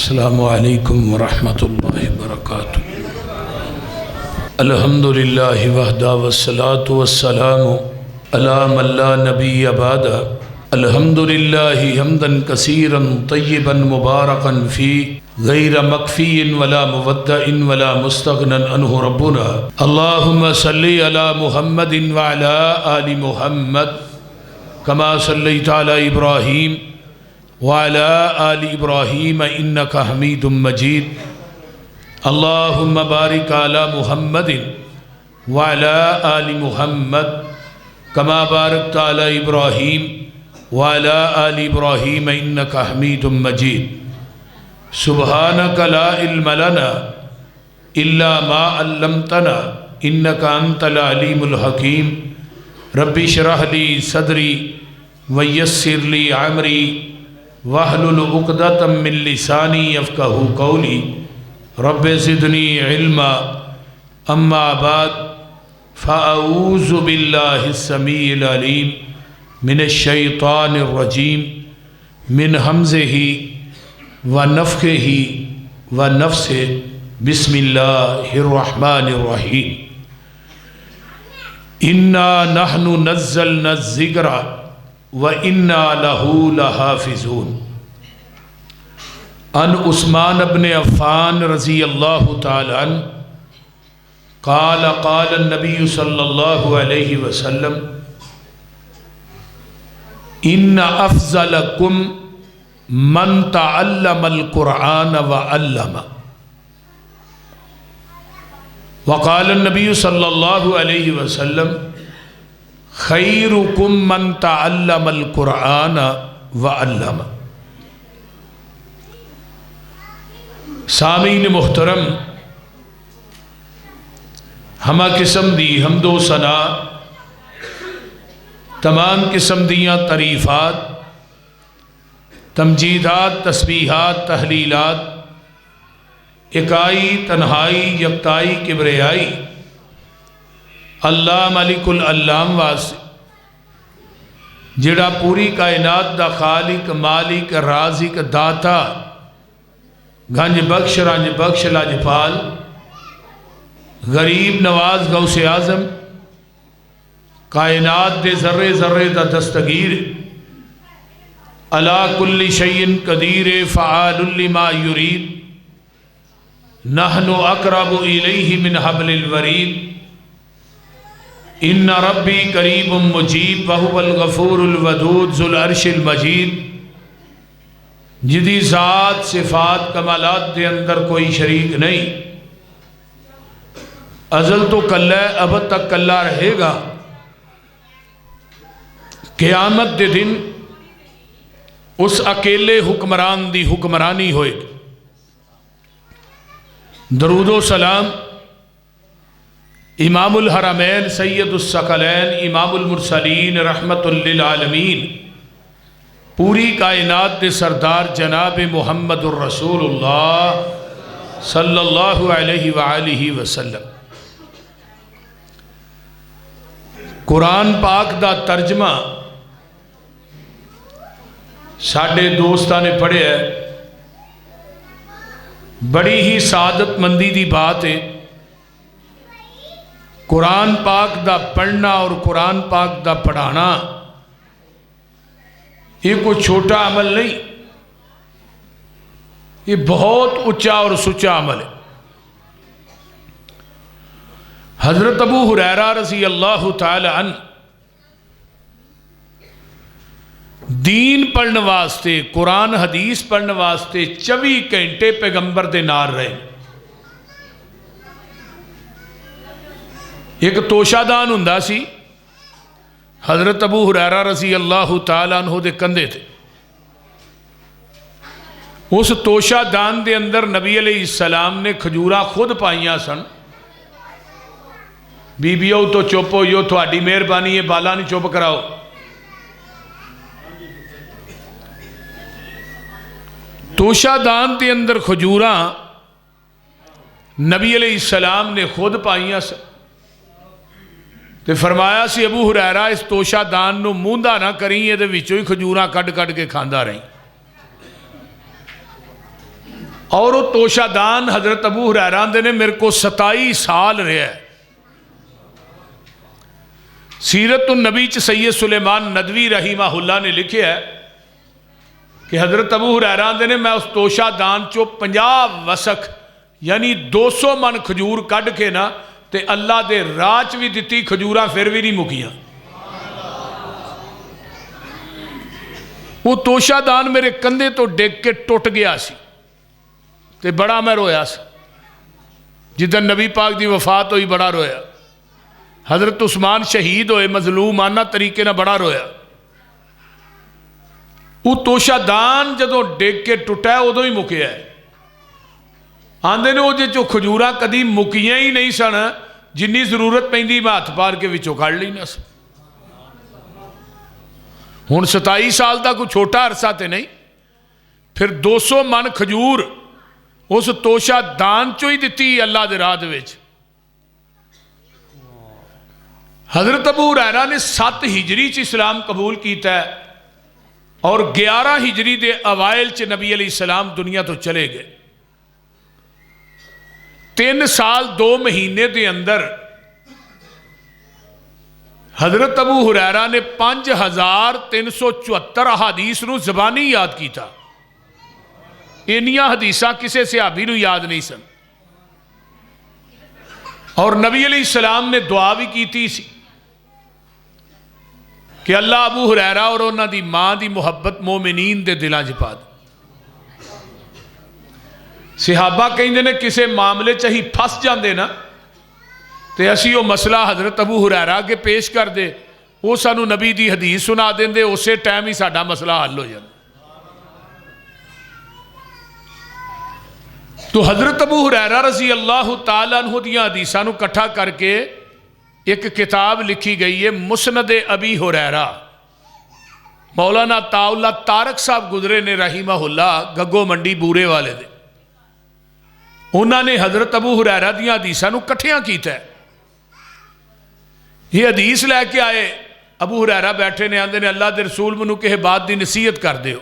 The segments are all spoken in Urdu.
السلام علیکم ورحمۃ اللہ وبرکاتہ۔ الحمدللہ وحدہ والصلاة والسلام علی من لا نبی بعدہ۔ الحمدللہ حمدا کثیرا طیبا مبارکا فی غیر مکفی ولا مودع ولا مستغنى عنہ ربنا۔ اللہم صلی علی محمد وعلی آل محمد کما صلیت علی ابراہیم وعلى آل إبراهيم إنك حميد مجيد۔ اللهم بارك على محمد وعلى آل محمد كما باركت على إبراهيم وعلى آل إبراهيم إنك حميد مجيد۔ سبحانك لا علم لنا إلا ما علمتنا إنك أنت العليم الحكيم۔ رب اشرح لي صدري ويسر لي أمري واحلل عقدۃ من لسانی یفقہوا قولی۔ رب زدنی علما۔ اما بعد فاعوذ باللہ السمیع العلیم من الشیطان الرجیم من ہمزہ ونفخہ ونفثہ۔ بسم اللہ الرحمن الرحیم۔ انا نحن نزلنا الذکر وَإِنَّا لَهُ لَحَافِظُونَ۔ عن عثمان بن عفان رضی اللہ تعالی عنہ قال قال النبی صلی اللہ علیہ وسلم ان افضلکم من تعلم القرآن وعلم۔ وقال النبی صلی اللہ علیہ وسلم خیرکم من تعلم القرآن وعلم۔ سامعین محترم، ہمہ قسم دی حمد و ثنا، تمام قسم دیاں تعریفات، تمجیدات، تسبیحات، تحلیلات، اکائی، تنہائی، یکتائی، کبریائی اللہ ملک العلام واسطے جڑا پوری کائنات دا خالق، مالک، رازق، داتا، گنج بخش، رنج بخش، لاجپال، غریب نواز، غوث اعظم، کائنات دے ذرے ذرے دا دستگیر، علی کل شیء قدیر، فعال لما یرید، نحن اقرب الیہ من حبل الورید۔ ان ربی قریب مجیب وہو الغفور الودود ذو العرش المجید۔ جدی ذات، صفات، کمالات دے اندر کوئی شریک نہیں، ازل تو کلہ ہے، ابد تک کلہ رہے گا۔ قیامت دے دن اس اکیلے حکمران دی حکمرانی ہوئے گی۔ درود و سلام امام الحرمین سید الثقلین امام المرسلین رحمت للعالمین پوری کائنات دے سردار جناب محمد الرسول اللہ صلی اللہ علیہ وآلہ وسلم۔ قرآن پاک دا ترجمہ ساڑھے دوستان نے پڑھے ہے، بڑی ہی سعادت مندی دی بات ہے۔ قرآن پاک دا پڑھنا اور قرآن پاک دا پڑھانا یہ کوئی چھوٹا عمل نہیں، یہ بہت اچھا اور سچا عمل ہے۔ حضرت ابو ہریرہ رضی اللہ تعالی عنہ دین پڑھنے واسطے، قرآن حدیث پڑھنے واسطے 24 گھنٹے پیغمبر دے نال رہے۔ ایک توشہ دان ہندہ سی، حضرت ابو ہریرہ رضی اللہ تعالیٰ عنہ دے کندھے تھے۔ اس توشہ دان دے اندر نبی علیہ السلام نے کھجورہ خود پائیاں سن۔ بی بیو تو چوپو، یو تھوڑی مہربانی ہے، بالا نہیں چوپ کراؤ۔ توشہ دان دے اندر کھجورہ نبی علیہ السلام نے خود پائیاں سن۔ تے فرمایا سی ابو ہریرہ اس توشہ دان نو موندہ نہ کریں، یہ دے وچوں ہی کھجوراں کٹ کٹ کے کھاندا رہیں۔ اور وہ توشہ دان حضرت ابو ہریرہ آندے نے میرے کو 27 سال رہا ہے۔ سیرت النبی چ سید سلیمان ندوی رحمہ اللہ نے لکھے ہے کہ حضرت ابو ہریرہ آندے نے میں اس توشہ دان چو 50 وسک یعنی 200 من کھجور کڈ کے نا تے اللہ دے راج بھی دتی، کھجوراں پھر بھی نہیں مکیاں۔ وہ توشہ دان میرے کندھے تو ڈگ کے ٹوٹ گیا سی تے بڑا میں رویا سا۔ جدن نبی پاک دی وفات ہوئی بڑا رویا۔ حضرت عثمان شہید ہوئے مظلومانہ طریقے نہ بڑا رویا۔ وہ توشہ دان جدوں ڈگ کے ٹوٹا ہے ادوں ہی مکیا ہے۔ آندے نے وہ جو کھجوراں کدی مکیاں ہی نہیں سن، جنی ضرورت پیندی میں ہاتھ پار کے وچوں کھڑ لی نہ سن۔ ہن 27 سال دا کوئی چھوٹا عرصہ تے نہیں، پھر 200 من کھجور اس توشہ دان چو ہی دتی اللہ دے راہ دے وچ۔ حضرت ابو ہریرہ نے 7 ہجری چ اسلام قبول کیتا ہے اور 11 ہجری دے اوائل چ نبی علیہ السلام دنیا تو چلے گئے۔ 3 سال 2 مہینے دے اندر حضرت ابو ہریرہ نے 5374 احادیث نو زبانی یاد کیتا۔ انیاں حدیثاں کسے صحابی نو یاد نہیں سن، اور نبی علیہ السلام نے دعا بھی کیتی سی کہ اللہ ابو ہریرہ اور انہاں دی ماں دی محبت مومنین دے دلاں چ پا دے۔ صحابہ کہندے نے کسے معاملے چ ہی پھس جاندے نا تے اسی وہ مسئلہ حضرت ابو ہریرہ کے پیش کر دے، وہ سانو نبی دی حدیث سنا دیندے، اسے ٹائم ہی ساڈا مسئلہ حل ہو جاتا۔ تو حضرت ابو ہریرہ رضی اللہ تعالیٰ عنہ دیاں حدیثاں نو کٹھا کر کے ایک کتاب لکھی گئی ہے مسند ابی ہریرہ۔ مولانا عطاء اللہ طارق صاحب گزرے نے رحمہ اللہ گگو منڈی بورے والے دے، انہوں نے حضرت ابو ہریرہ دیاں حدیثاں نو کٹھیاں کیتا ہے۔ یہ حدیث لے کے آئے، ابو ہریرہ بیٹھے نے آندے نے اللہ دے رسول منو کہے بات دی نصیحت کر دیو۔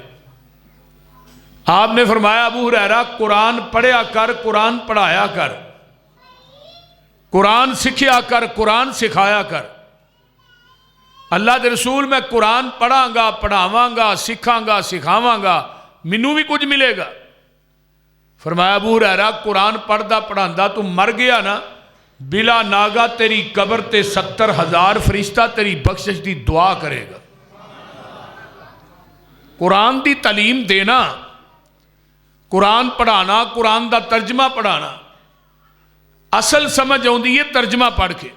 آپ نے فرمایا ابو ہریرہ قرآن پڑھیا کر، قرآن پڑھایا کر، قرآن سکھیا کر، قرآن سکھایا کر۔ اللہ دے رسول میں قرآن پڑھاں گا، پڑھاواں گا، سکھاں گا، سکھاواں گا، منو بھی کچھ ملے گا۔ فرمایا ابو ہریرہ قرآن پڑھدا پڑھاندا تو مر گیا نا، بلا ناگا تیری قبر تے 70,000 فرشتہ تیری بخشش دی دعا کرے گا۔ قرآن دی تعلیم دینا، قرآن پڑھانا، قرآن دا ترجمہ پڑھانا، اصل سمجھ آؤندی ہے ترجمہ پڑھ کے۔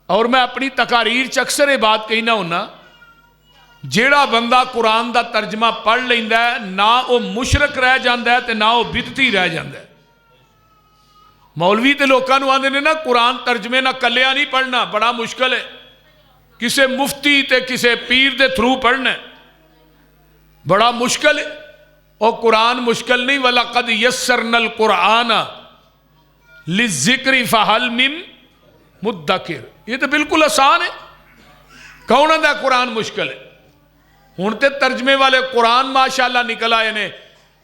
اور میں اپنی تقاریر چ اکثر یہ بات کہنا ہونا، جیڑا بندہ قرآن دا ترجمہ پڑھ لیندا ہے نہ وہ مشرک رہ جاندا ہے تے نہ وہ بدعتی رہ جاندا ہے۔ مولوی تے لوکاں نوں آندے نے نا قرآن ترجمے نہ کلیا نہیں پڑھنا، بڑا مشکل ہے، کسے مفتی تے کسے پیر دے تھرو پڑھنا ہے، بڑا مشکل ہے۔ اور قرآن مشکل نہیں، وَلَقَدْ يَسَّرْنَا الْقُرْآنَ لِلذِّكْرِ فَهَلْ مِن مُدَّكِرٍ، یہ تو بالکل آسان ہے۔ کون آندا قرآن مشکل ہے؟ ہن تے ترجمے والے قرآن ماشاءاللہ نکل آئے نے،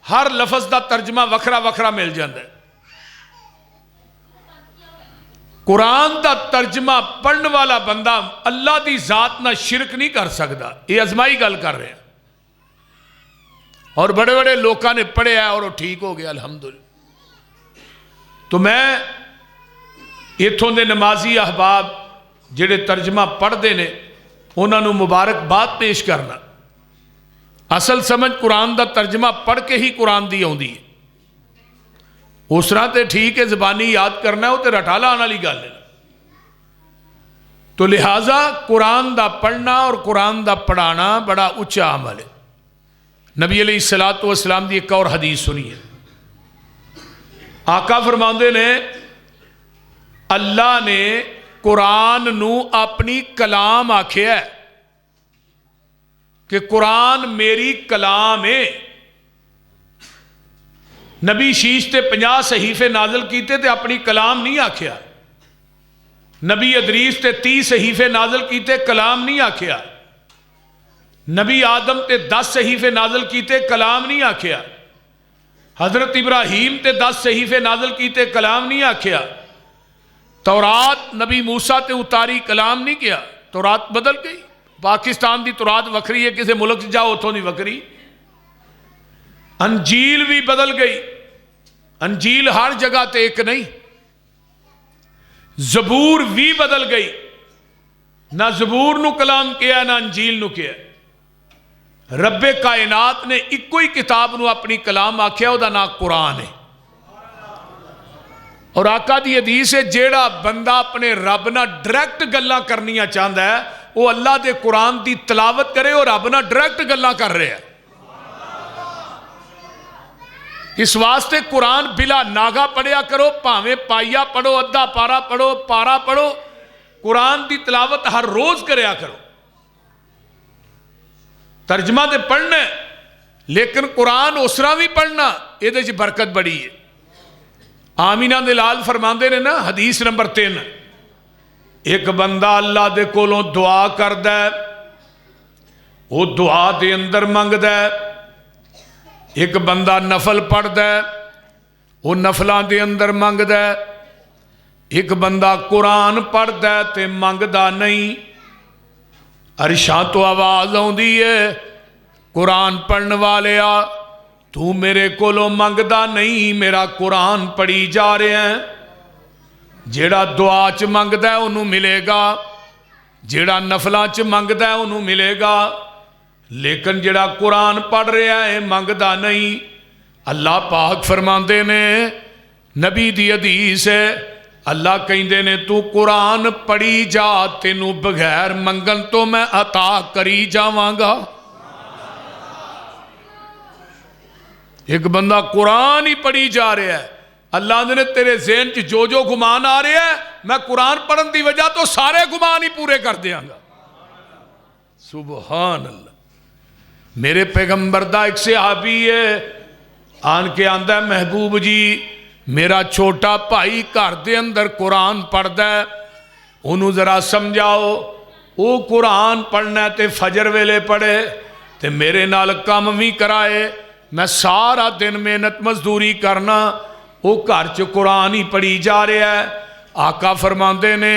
ہر لفظ دا ترجمہ وکھرا وکھرا مل جاندہ ہے۔ قرآن دا ترجمہ پڑھن والا بندہ اللہ دی ذات نہ شرک نہیں کر سکتا، یہ ازمائی گل کر رہے ہیں۔ اور بڑے بڑے لوکاں نے پڑھے ہے اور وہ ٹھیک ہو گیا الحمدللہ۔ تو میں ایتھوں دے نمازی احباب جڑے ترجمہ پڑھ دے نے انہاں نوں مبارکباد پیش کرنا۔ اصل سمجھ قرآن دا ترجمہ پڑھ کے ہی قرآن دی آؤندی ہے، اس طرح تے ٹھیک ہے زبانی یاد کرنا ہے وہ تے رٹالا آنے والی گل ہے۔ تو لہٰذا قرآن دا پڑھنا اور قرآن دا پڑھانا بڑا اچھا عمل ہے۔ نبی علیہ السلام دی ایک اور حدیث سنی ہے، آقا فرماندے نے اللہ نے قرآن نو اپنی کلام آکھیا ہے کہ قرآن میری کلام ہے۔ نبی شیش تے 50 صحیفے نازل کیتے تے اپنی کلام نہیں آکھیا، نبی ادریس تے 30 صحیفے نازل کیتے کلام نہیں آکھیا، نبی آدم تے 10 صحیفے نازل کیتے کلام نہیں آکھیا، حضرت ابراہیم تے 10 صحیفے نازل کیتے کلام نہیں آکھیا، تورات نبی موسیٰ تے اتاری کلام نہیں کیا، تورات بدل گئی، پاکستان دی تورات وکری ہے، کسی ملک جاؤ اتھوں دی وکری، انجیل بھی بدل گئی، انجیل ہر جگہ تے ایک نہیں، زبور بھی بدل گئی، نہ زبور نو کلام کیا نہ انجیل نو کیا، رب کائنات نے ایک کوئی کتاب نو اپنی کلام آکھیا، او دا نام قرآن ہے۔ اور آقا دی حدیث ہے جیڑا بندہ اپنے رب نہ ڈائریکٹ گلاں کرنیاں چاہتا ہے وہ اللہ دے قرآن دی تلاوت کرے اور رب نہ ڈائریکٹ گلاں کر رہے ہیں۔ اس واسطے قرآن بلا ناغا پڑھیا کرو، پاویں پائیا پڑھو، ادھا پارا پڑھو، پارا پڑھو، قرآن دی تلاوت ہر روز کریا کرو۔ ترجمہ دے پڑھنا ہے لیکن قرآن اسرا بھی پڑھنا، یہ دے برکت بڑی ہے۔ آمینہ دلال فرماندے نے نا حدیث نمبر 3، ایک بندہ اللہ دے کولوں دعا کردہ ہے، وہ دعا دے اندر منگدہ ہے، ایک بندہ نفل پڑھدہ ہے، وہ نفلان دے اندر منگدہ ہے، ایک بندہ قرآن پڑھدہ ہے تے منگدہ نہیں، عرشاں تو آواز ہوں دیئے قرآن پڑھنے والے آ، تو میرے کولوں منگدہ نہیں، میرا قرآن پڑھی جا رہے ہیں۔ جیڑا دعا چ منگدہ ہے انہوں ملے گا، جیڑا نفلاں چ منگدہ ہے انہوں ملے گا، لیکن جیڑا قرآن پڑھ رہا ہے منگدہ نہیں۔ اللہ پاک فرماندے نے، نبی دی حدیث ہے، اللہ کہندے نے تو قرآن پڑھی جا، تینوں بغیر منگن تو میں عطا کری جاواں گا۔ ایک بندہ قرآن ہی پڑھی جا رہا ہے، اللہ نے تیرے ذہن چ جو گمان آ رہے ہیں میں قرآن پڑھن دی وجہ تو سارے گمان ہی پورے کر دیاں گا۔ سبحان اللہ۔ میرے پیغمبر دا ایک صحابی ہے، آن کے آندہ ہے محبوب جی میرا چھوٹا بھائی گھر دے اندر قرآن پڑھدا ہے، انہوں ذرا سمجھاؤ، وہ قرآن پڑھنا تے فجر ویلے پڑھے تے میرے نال کام بھی کرائے، میں سارا دن محنت مزدوری کرنا، وہ گھر چ قرآن ہی پڑھی جا رہا ہے۔ آقا فرماندے نے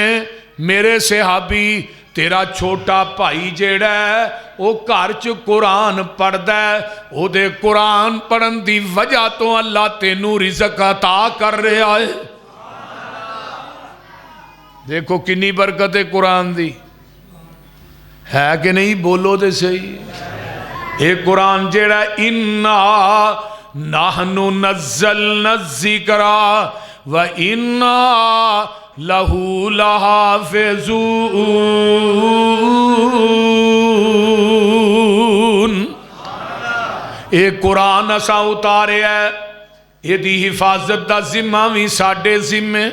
میرے صحابی تیرا چھوٹا بھائی جیڑا ہے وہ گھر چ قرآن پڑھدا ہے، او دے قرآن پڑھن دی وجہ تو اللہ تینوں رزق عطا کر رہا ہے۔ دیکھو کنی برکت ہے قرآن دی، ہے کہ نہیں؟ بولو دے صحیح۔ اے قرآن جیڑا اِنَّا نَحْنُ نَزَّلْنَا الذِّكْرَ وَإِنَّا لَهُ لَحَافِظُونَ۔ اے قرآن اساں اتارے ہے، یہ دی حفاظت دا ذمہ بھی ساڈے ذمے،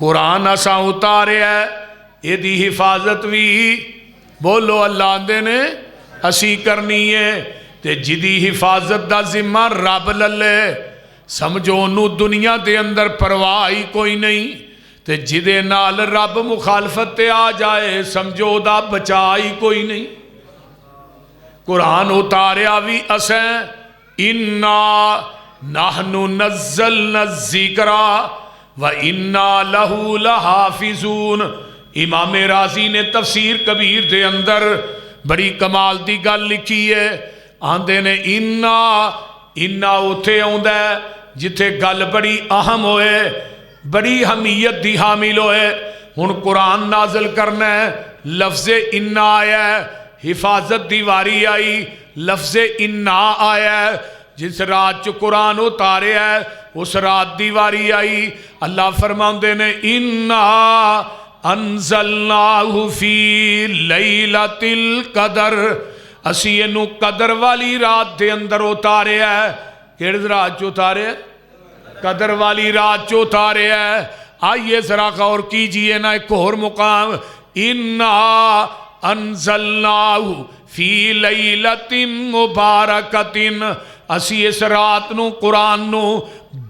قرآن اساں اتارے ہے، یہ دی حفاظت بھی بولو اللہ دے نے اسی کرنی ہے، تے جدی حفاظت دا ذمہ رب للے سمجھو انہوں دنیا دے اندر پرواہی کوئی نہیں، تے جدے نال رب مخالفت تے آ جائے سمجھو دا بچائی کوئی نہیں۔ قرآن اتاریا بھی اسیں، اِنَّا نَحْنُ نَزَّلْنَا الذِّكْرَ وَإِنَّا لَهُ لَحَافِظُونَ۔ امام رازی نے تفسیر کبیر دے اندر بڑی کمال دی گل لکھی ہے، آندے نے اِنَّا اتھے آندہ ہے جتھے گل بڑی اہم ہوئے، بڑی حمیت دی حامل ہوئے، ہن قرآن نازل کرنا ہے، لفظ اِنَّا آیا ہے، حفاظت دیواری آئی، لفظ اِنَّا آیا ہے، جس رات چ قرآن اتارے ہے اس رات دیواری آئی۔ اللہ فرماندے نے اِنَّا انزلناہ فی لیلۃ القدر، اسی انہوں قدر والی رات دے اندر اتارے ہے۔ کیڑ رات چ اتارے ہے؟ قدر والی رات چ اتارے ہے۔ آئیے ذرا غور کیجئے نا ایک اور مقام، اِنَّا انزلناہ فی لیلۃ مبارکۃ، اسی اس رات نو قرآن نو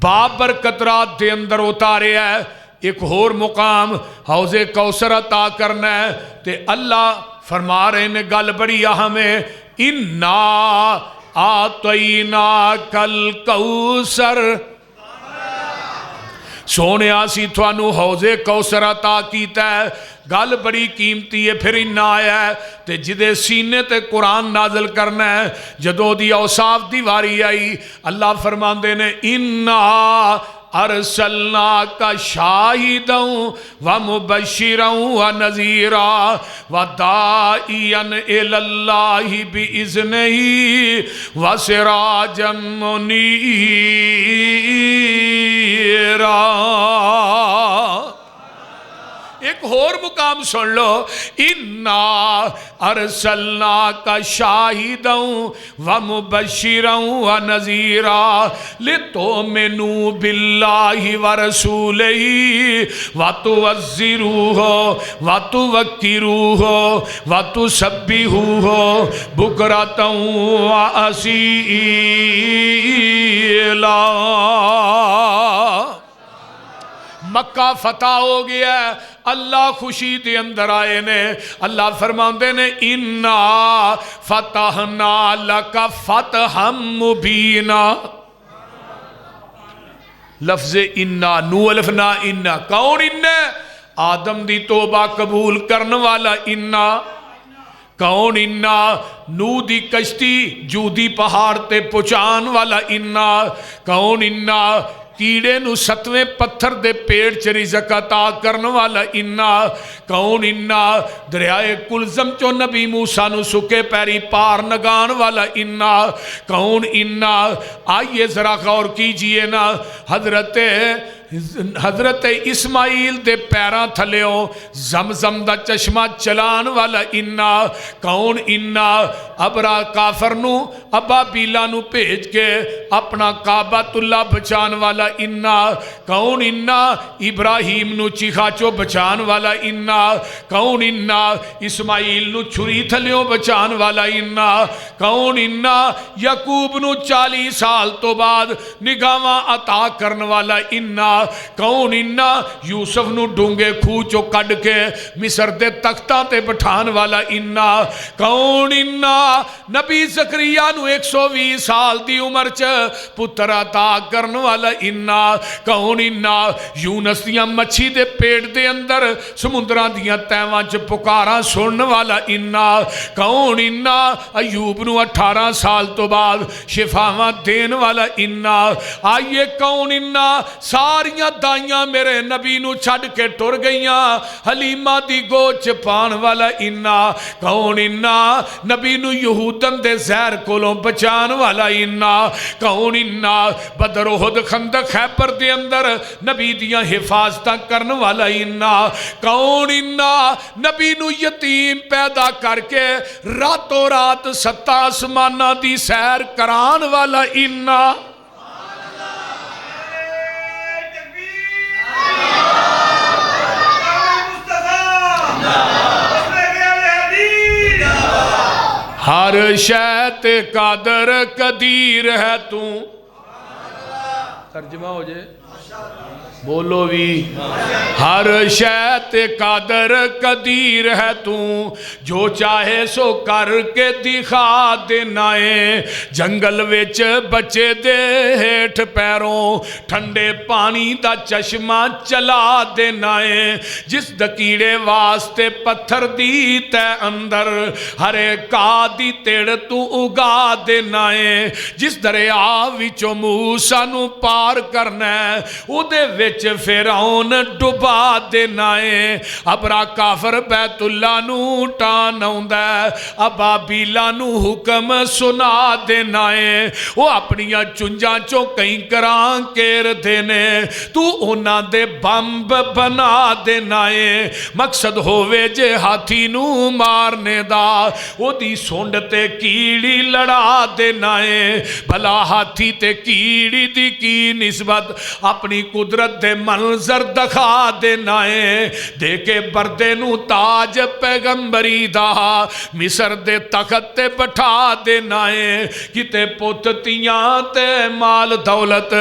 بابرکت رات دے اندر اتارے ہے۔ ایک اور مقام حوض کوثر عطا کرنا ہے تے اللہ فرما رہے نے گل بڑی اہم ہے، اِنَّا آتیناک الکوثر، سونے آسی تھوانو حوض کوثر عطا کیتا ہے۔ گل بڑی قیمتی ہے، پھر انہا آیا ہے تے جدے سینے تے قرآن نازل کرنا ہے، جدو دی اوصاف دی واری آئی، اللہ فرماندے نے انہا ارسلناک شاہدا ومبشرا ونذیرا وداعیا الی اللہ باذنہ وسراجا منیرا۔ ایک اور مقام سن لو، اِنَّا أَرْسَلْنَاكَ شَاهِدًا وَمُبَشِّرًا وَنَذِيرًا لِتُؤْمِنُوا بِاللَّهِ وَرَسُولِهِ وَتُعَزِّرُوهُ وَتُوَقِّرُوهُ وَتُسَبِّحُوهُ بُكْرَةً وَأَصِيلًا۔ مکہ فتح ہو گیا ہے، اللہ خوشی دے اندر آئے نے، اللہ فرماندے نے اِنَّا فَتَحْنَا لَكَ فَتْحًا مُبِينًا۔ لفظ اِنَّا، نو الف نا اِنَّا، کون اِنَّا؟ آدم دی توبہ قبول کرنے والا اِنَّا۔ کون اِنَّا؟ نو دی کشتی جودی پہاڑ تے پہنچان والا اِنَّا۔ کون اِنَّا؟ کیڑے نو ستویں پتھر دے پیڑ چ رزق عطا کرن والا اِنَّا۔ کون اِنَّا؟ دریائے کلزم چو نبی موسیٰ نو سکے پیری پار نگان والا اِنَّا۔ کون اِنَّا؟ آئیے ذرا غور کیجئے نا، حضرت اسماعیل دے پیران تھلیوں زمزم دا چشمہ چلان والا اِنَّا۔ کون اِنَّا؟ ابرا کافر نو ابا بیلا نو بھیج کے اپنا کعبۃ اللہ بچان والا اِنَّا۔ کون اِنَّا؟ ابراہیم نو چیخا چو بچان والا اِنَّا۔ کون اِنَّا؟ اسماعیل نو چھری تھلیوں بچان والا اِنَّا۔ کون اِنَّا؟ یعقوب نو 40 سال تو بعد نگاواں عطا کرن والا اِنَّا۔ کون اِنَّا؟ یوسف نو ڈونگے کھوچو کڈ کے مصر دے تختہ تے بٹھان والا اِنَّا۔ کون اِنَّا؟ نبی زکریا نو 120 سال دی عمر چ پتر عطا کرن والا اِنَّا۔ کون اِنَّا؟ یونس دیاں مچھی دے پیٹ دے اندر سمندران دیاں تیواں چ پکاراں سنن والا اِنَّا۔ کون اِنَّا؟ ایوب نو 18 سال تو بعد شفاواں دین والا اِنَّا۔ آئیے کون اِنَّا؟ ساریاں دائیاں میرے نبی نو چھڑ کے ٹر گئیاں، حلیمہ دی گوچ پان والا اِنَّا۔ کون اِنَّا؟ نبی نو یہودن دے زہر کولوں بچان والا اِنَّا۔ کون اِنَّا؟ بدر احد خندق خیبر دے اندر نبی دیاں حفاظتاں کرن والا اِنَّا۔ کون اِنَّا؟ نبی نو یتیم پیدا کر کے راتوں رات 7 آسمانہ دی سیر کران والا اِنَّا۔ ہر شے تے قادر قدیر ہے تو، ترجمہ ہو جائے بولو بھی، ہر شے تے قادر قدیر ہے تو، جو چاہے سو کر کے دکھا دینائے، جنگل وچ بچے دے ہیٹھ پیروں ٹھنڈے پانی دا چشمہ چلا دینائے، جس دکیڑے واسطے پتھر دی تے اندر ہرے کا دی تیڑ تو اگا دینائے، جس دریا وچو موسیٰ نو پار کرنا ہے او دے وچ فرعون ڈبا دینائے، ابرا کافر بیت اللہ نو ٹان آؤندا ہے، ابا بیلا نو حکم سنا دینائے، وہ اپنیاں چنجاں چو کئی کران کیر دینے، تو اونا دے بمب بنا دینائے، مقصد ہووے جے ہاتھی نو مارنے دا، وہ دی سونڈتے کیڑی لڑا دینائے، بھلا ہاتھی تے کیڑی دی کی نسبت، اپنی قدرت دے منظر دکھا دینا ہے، دے کے بردے نو تاج پیغمبری دا مصر دے تخت تے بٹھا دینا ہے، کتے پت تیاں تے مال دولت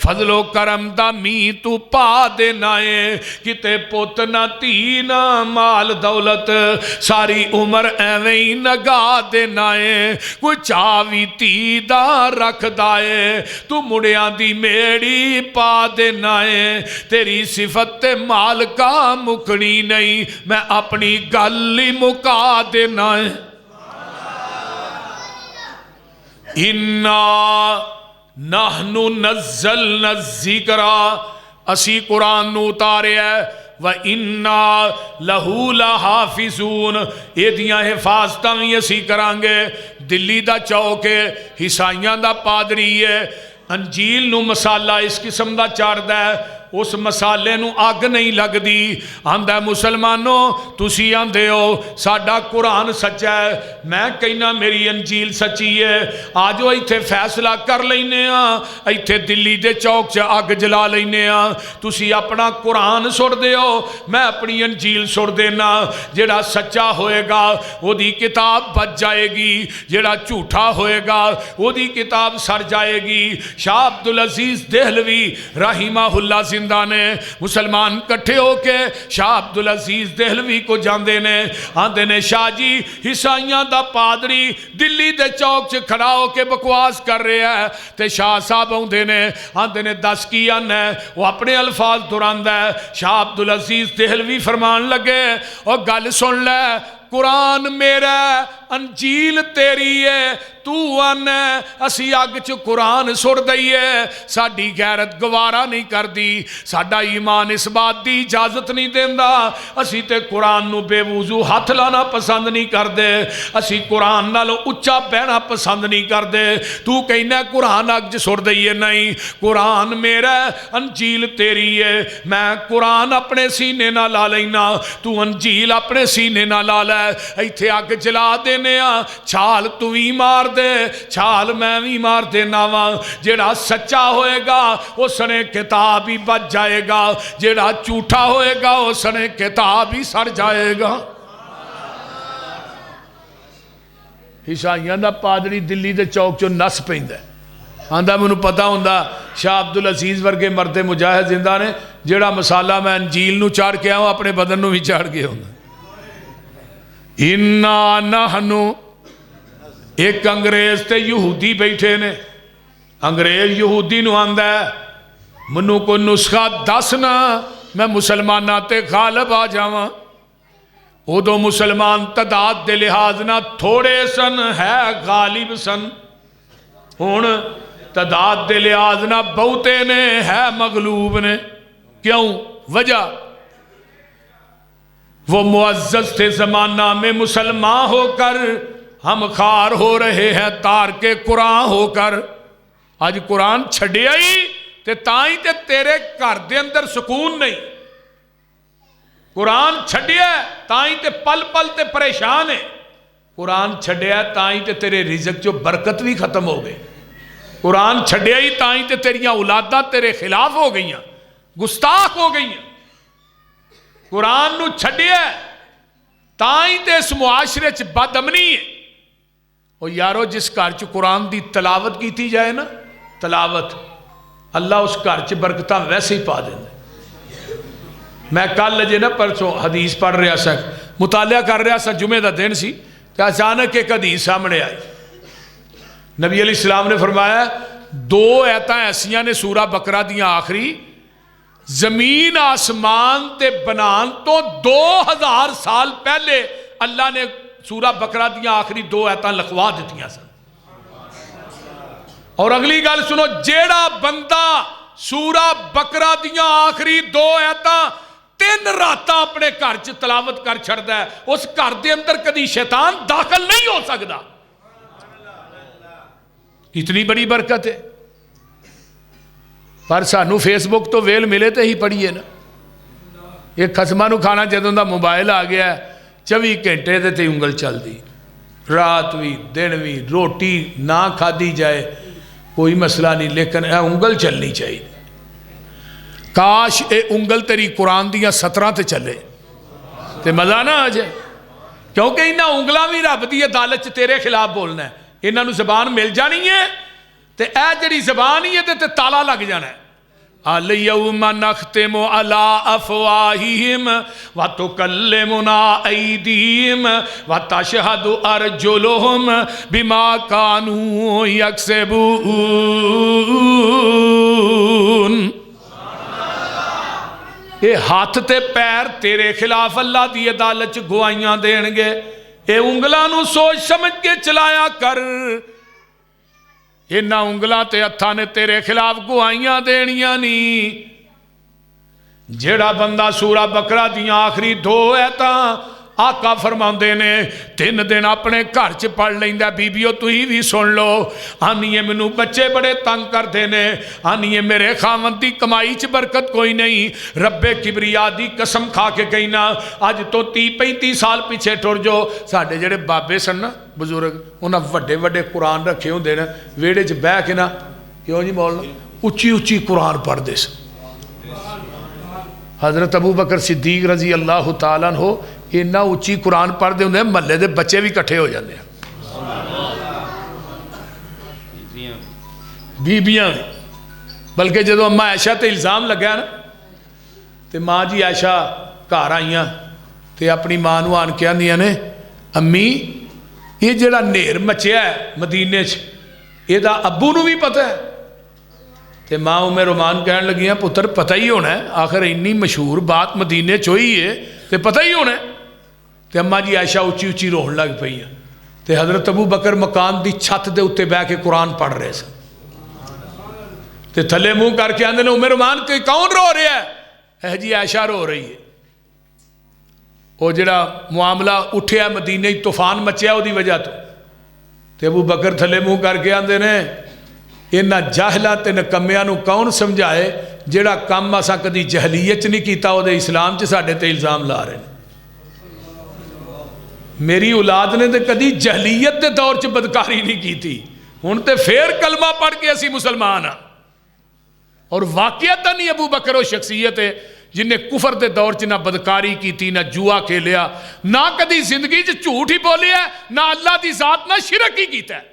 فضل و کرم دا می تو پا دینا ہے، کتے پت نہ تی نہ مال دولت ساری عمر ایویں ہی نگا دینا ہے، کوئی چاوی تی دا رکھ دائے تو مڑیاں دی میڑی پا دینا ہے، تیری صفت تے مال کا مکڑی نہیں، میں اپنی گل ہی مکا دینا ہے۔ اِنَّا نَحْنُ نَزَّلْنَا الذِّكْرَ، اسی قرآن نو اتارے ہے، وَإِنَّا لَهُ لَحَافِظُونَ، یہ دیاں حفاظتاں بھی اسی کرانگے۔ دلی دا چوکے حسائیاں دا پادری ہے، انجیل نو مسالہ اس قسم دا چاردہ ہے، اس مسالے نو آگ نہیں لگ دی، آندہ مسلمانوں تسی آندے ہو ساڈا قرآن سچا ہے، میں کہنا میری انجیل سچی ہے، آجو ایتھے فیصلہ کر لینے ہاں، ایتھے دلی دے چوک چا آگ جلا لینے ہاں، تسی اپنا قرآن سڑ دے ہو، میں اپنی انجیل سڑ دینا، جیڑا سچا ہوئے گا وہ دی کتاب بچ جائے گی، جیڑا جھوٹا ہوئے گا وہ دی کتاب سر جائے گی۔ شاہ عبدالعزیز دہلوی رحمہ اللہ زندہ نے مسلمان کٹھے ہو کے شاہ عبدالعزیز دہلوی کو جاندے نے، آندے نے شاہ جی عیسائیاں دا پادری دلی دے چوک سے کھڑا ہو کے بکواس کر رہے ہیں، تے شاہ صاحب آندے نے دس کی ان ہے، وہ اپنے الفاظ دراندہ ہے۔ شاہ عبدالعزیز دہلوی فرمان لگے اور گل سن لے، قرآن میرا انجیل تیری ہے، تو ان اسی آگ چ قرآن سڑ دئیے، ساڑی غیرت گوارا نہیں کر دی، ساڑا ایمان اس بات دی اجازت نہیں دیندہ، اسی تے قرآن نو بے وضو ہاتھ لانا پسند نہیں کر دے، اسی قرآن نالو اچھا بہنا پسند نہیں کر دے، تو کہنا قرآن آگ چ سڑ دئیے، نہیں قرآن میرا انجیل تیری ہے، میں قرآن اپنے سینے نہ لا لینا، تو انجیل اپنے سینے نہ لا لے، ایتھے آگ جلا دینے ہاں، چھال تو ہی مار دے، چھال میں بھی مار دینا وا، جیڑا سچا ہوئے گا اس نے کتاب ہی بچ جائے گا، جیڑا جھوٹا ہوئے گا اس نے کتاب ہی سڑ جائے گا۔ عیسائیاں دا پادری دلی دے چوک چو نس پیندا ہے، آندہ مینوں پتا ہوندا شاہ عبدالعزیز ورگے مرد مجاہد زندہ نے، جیڑا مسالہ میں انجیل نو چاڑ کے آؤں اپنے بدن نو بھی چاڑ کے ہوندا۔ اِنَّا نَحْنُ، ایک انگریز تے یہودی بیٹھے نے، انگریز یہودی نو آندہ ہے منو کو نسخہ دسنا میں مسلمانہ تے غالب آ جاواں، او دو مسلمان تعداد دے لحاظ نہ تھوڑے سن ہے غالب سن، ہون تعداد دے لحاظ نہ بہتے نے ہے مغلوب نے، کیوں وجہ وہ معزز تھے زمانہ میں مسلمان ہو کر، ہم خار ہو رہے ہیں تار کے قرآن ہو کر، آج قرآن چھڑے آئی تے تائیں تے تیرے گھر دے اندر سکون نہیں، قرآن چھڑے ہے تائیں تے پل پل تے پریشان ہے، قرآن چھڑے ہے تائیں تے تیرے رزق جو برکت بھی ختم ہو گئی، قرآن چھڑے آئی تائیں تے تیریاں اولاداں تیرے خلاف ہو گئیاں، گستاخ ہو گئیاں، قرآن نو چھڑیا تائیں تے اس معاشرے چ بد امنی ہے۔ اور یارو جس گھر چ قرآن دی تلاوت کیتی جائے نا، تلاوت اللہ اس گھر چ برکتاں ویسے ہی پا دیں۔ میں کل لجے نا پرسوں حدیث پڑھ رہا سا، مطالعہ کر رہا سا، جمعہ دا دن سی، کہ اچانک ایک حدیث سامنے آئی، نبی علیہ السلام نے فرمایا دو ایتاں ایسیاں نے سورہ بقرہ دیاں آخری، زمین آسمان تے بنان تو 2000 سال پہلے اللہ نے سورہ بقرہ دیاں آخری دو ایتاں لکھوا دیتیاں سن۔ اور اگلی گل سنو، جیڑا بندہ سورہ بقرہ دیاں آخری دو ایتاں 3 راتاں اپنے گھر چ تلاوت کر چھڑدا ہے، اس گھر دے اندر کدی شیطان داخل نہیں ہو سکدا۔ اتنی بڑی برکت ہے، پر سانو فیس بک تو ویل ملے تے ہی پڑھیے نا، ایک خسمہ نو کھانا جدوں دا موبائل آ گیا ہے 24 گھنٹے دے تے انگل چل دی، رات بھی دن بھی، روٹی نہ کھا دی جائے کوئی مسئلہ نہیں، لیکن انگل چلنی چاہیے۔ کاش اے انگل تیری قرآن دیاں 17 تے چلے تے مزہ نہ آ جائے، کیونکہ انہاں انگلاں بھی رب دی عدالت تیرے خلاف بولنا ہے، انہاں نو زبان مل جانی ہے تے اے جڑی زبان ہی ہے تے تالا لگ جانا ہے۔ اليوم نختم على افواہہم وتکلمنا ایدیہم وتشہد ارجلہم بما كانوا یکسبون۔ اے ہاتھ تے پیر تیرے خلاف اللہ دی عدالت گواہیاں دین گے، اے انگلاں نو سوچ سمجھ کے چلایا کر، انہاں انگلاں تے ہتھاں نے تیرے خلاف گواہیاں دینیاں نہیں۔ جیڑا بندہ سورہ بقرہ دیاں آخری 2 آیتاں آقا فرماندے نے 3 دن اپنے گھر چ پڑھ لیندا، بیبیو تُہی بھی سن لو، آنیے مینوں بچے بڑے تنگ کر دینے، آنیے میرے خاوند دی کمائی چ برکت کوئی نہیں، رب کبریا دی قسم کھا کے کہنا اج تو 30-35 سال پیچھے ٹر جو، ساڈے جڑے بابے سن نا بزرگ انہاں وڈے وڈے قرآن رکھے ہوندے نے، ویڑے چ بہ کے نا کیوں جی مولانا اچھی اچھی قرآن پڑھ دے سن۔ حضرت ابو بکر صدیق رضی اللہ تعالیٰ عنہ اتنا اچھی قرآن پڑھ دے ہوندے ہیں محلے دے بچے بھی کٹھے ہو جاندے ہیں، بیبیاں بھی۔ بلکہ جدو اماں عائشہ تے الزام لگا نا تے ماں جی عائشہ گھر آئیاں تے اپنی ماں نو آن کے آندیاں نے امی یہ جڑا نیر مچیا ہے مدینے چ یہ دا ابو نو بھی پتہ ہے؟ تے ماں رومان کہن لگیاں پتر پتہ ہی ہونا ہے، آخر اتنی مشہور بات مدینے چوئی ہے تے پتہ ہی ہونا ہے۔ تے اماں جی عائشہ اچھی اچھی روہن لگ پئی ہیں تے حضرت ابو بکر مکان دی چھت دے اتے بہ کے قرآن پڑھ رہے سن تے تھلے منہ کر کے آندے نے رومان کون رو رہا ہے؟ اے جی عائشہ رو رہی ہے، وہ جڑا معاملہ اٹھیا مدینے طوفان مچیا وہ دی وجہ تو۔ تے ابو بکر تھلے منہ کر کے آندے نے انہاں جاہلاں تے نکمیاں نو کون سمجھائے جڑا کام اساں کدی جہلیت نہیں کیتا وہ دے اسلام چ ساڈے تے الزام لا رہے ہیں۔ میری اولاد نے تے کدی جہلیت دے دور چ بدکاری نہیں کی تھی، ہن تے پھر کلمہ پڑھ کے اسی مسلمان ہاں۔ اور واقعتاً ہی ابو بکر وہ شخصیت ہے جن نے کفر دے دور چ نہ بدکاری کی تھی، نہ جوا کھیلیا، نہ کدی زندگی چ جھوٹ ہی بولیا، نہ اللہ دی ذات نہ شرک ہی کیتا ہے۔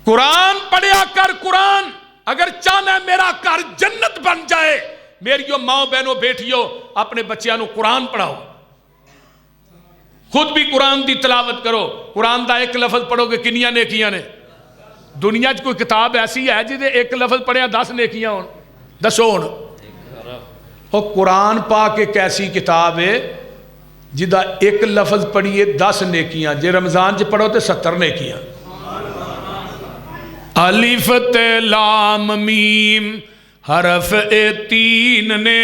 قرآن پڑھیا کر، قرآن اگر چاہنا ہے میرا گھر جنت بن جائے، میریو ماں بہنوں بیٹھیو اپنے بچیاں نو قرآن پڑھاؤ، خود بھی قرآن دی تلاوت کرو۔ قرآن دا ایک لفظ پڑھو گے کنیاں نیکیاں نے؟ دنیا کوئی کتاب ایسی ہے جی ایک لفظ پڑھیا 10 نیکیاں ہون؟ دسو ہون؟ اور قرآن پاک ایک ایسی کتاب ہے جدا ایک لفظ پڑھیے 10 نیکیاں، جے رمضان چ پڑھو تے 70 نیکیاں۔ الف تے لام میم حرف 3 نے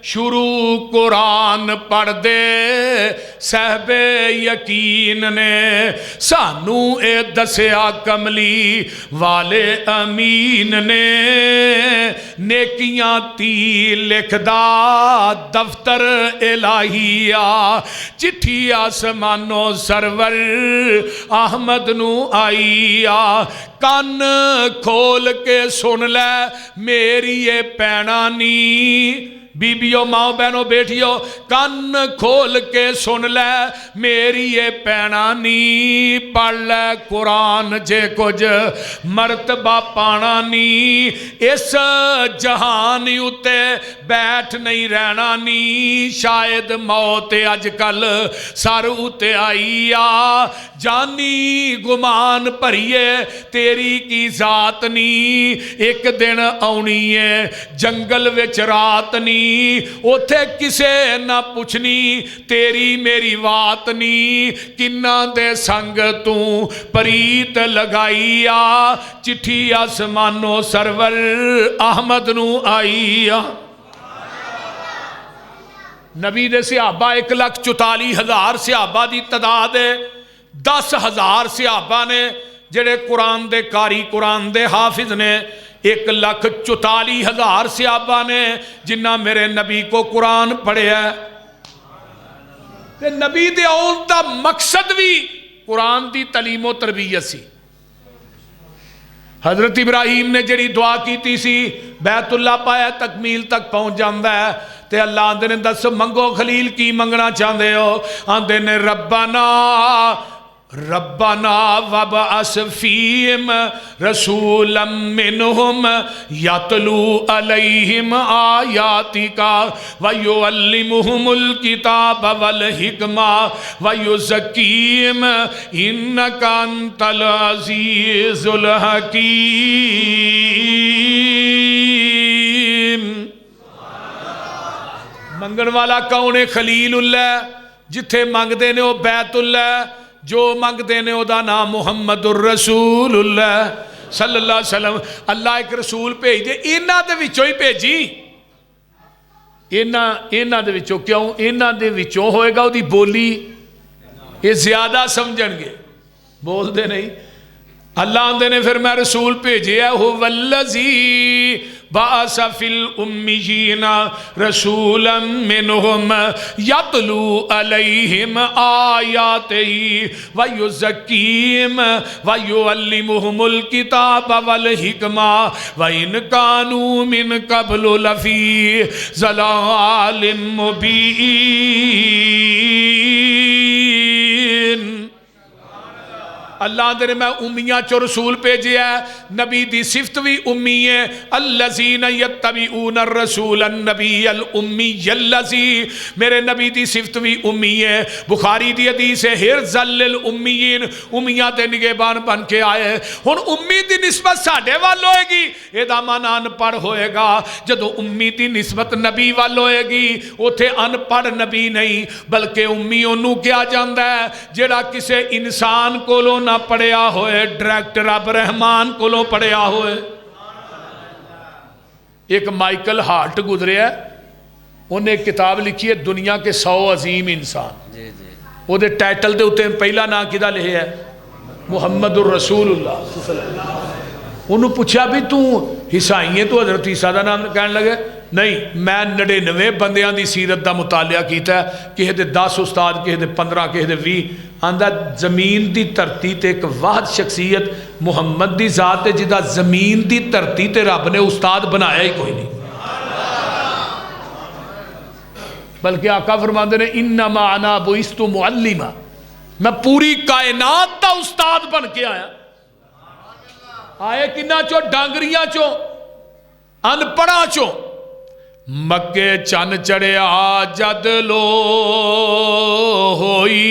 شروع قرآن پڑھ دے صاحب یقین نے، سانو اے دسیا کملی والے امین نے، نیکیاں تی لکھ دا دفتر الہیہ، چٹھی آسمانو سرور احمد نو آئیا، کان کھول کے سن لے میری یہ پینا نی، بیبیو ماں بہنوں بیٹھیو کان کھول کے سن لے میری یہ پینا نی، پڑھ لے قرآن جے کچھ مرتبہ پانا نی، اس جہان اتے بیٹھ نہیں رہنا نی، شاید موت اج کل سر اتے آئی آ، جانی گمان پریے تیری کی ذات نی، ایک دن آنی ہے جنگل وچ رات نی، اوتھے کسے نہ پوچھنی تیری میری وات نی، کنہ دے سنگ تو پریت لگائی آ، چٹھی آسمانو سرور احمد نو آئی آ۔ نبی دے صحابہ 1,44,000 صحابہ دی تعداد ہے، 10,000 صحابہ نے جڑے قرآن دے قاری قرآن دے حافظ نے، 1,44,000 صحابہ نے جنہ میرے نبی کو قرآن پڑھے ہے۔ تے نبی دے آن دا مقصد بھی قرآن دی تعلیم و تربیت سی۔ حضرت ابراہیم نے جڑی دعا کیتی سی بیت اللہ پایا تکمیل تک پہنچ جاندہ ہے تے اللہ آندے نے دس منگو خلیل کی منگنا چاندے ہو آندے نے ربنا وابعث فیہم رسولا منہم یتلو علیہم آیاتکا ویعلمہم الکتاب والحکمہ ویزکیہم انکا انت العزیز الحکیم۔ منگن والا کون ہے؟ خلیل اللہ، جتھے منگ دینے ہو بیت اللہ، جو منگ دینے ہو دا نام محمد الرسول اللہ صلی اللہ علیہ وسلم۔ اللہ ایک رسول بھیج دے، اینا دے وچوں ہی بھیجی، اینا دے وچوں، کیوں؟ اینا دے وچوں ہوئے گا دی بولی، یہ زیادہ سمجھن گے، بول دے نہیں۔ اللہ آندے نے پھر میں رسول بھیجے ہے هو الذی بعث فی الامیین رسولا منہم یتلو علیہم آیاتہ ویزکیہم ویعلمہم الکتاب والحکمہ وإن کانوا من قبل لفی ضلال مبین۔ اللہ دے میں امیہ چو رسول پیجے ہے، نبی دی صفت بھی امی ہے، الذین یتبعون الرسول النبی الامی الذی، میرے نبی دی صفت بھی امی ہے۔ بخاری دی حدیث ہے حرزا للأمیین، امیہ دے نگہبان بن کے آئے۔ ہن امی دی نسبت ساڑھے وال ہوئے گی، ایدہ معنی ان پڑھ ہوئے گا۔ جدو امی دی نسبت نبی وال ہوئے گی، اوتھے ان پڑھ نبی نہیں بلکہ امی انہوں کیا جاندہ ہے جڑا کسے انسان کو لو نہ پڑھیا ہوئے، ڈائریکٹر رب رحمان کو لو پڑھیا ہوئے۔ ایک مائیکل ہارٹ گزرے ہے، انہیں ایک کتاب لکھی ہے دنیا کے 100 عظیم انسان، وہ دے ٹائٹل دے ہوتے ہیں پہلا نام کدھا لے ہے محمد الرسول اللہ۔ انہوں پوچھا بھی تو حسائی ہے تو حضرت عیسیٰ دا نام کہنے لگے، نہیں میں 99 بندیاں دی سیرت دا مطالعہ کیتا ہے، کہے دے 10 استاد، کہے دے 15، کہے دے 20، آندھا زمین دی دھرتی تے ایک واحد شخصیت محمد دی ذات ہے جدہ زمین دی دھرتی تے رب نے استاد بنایا ہی کوئی نہیں، بلکہ آقا فرماندے نے انما انا بعثت معلما، میں پوری کائنات دا استاد بن کے آیا۔ آئے کنہ چو؟ ڈانگریاں چو، ان پڑھا چو۔ مکے چن چڑھیا جد لو ہوئی،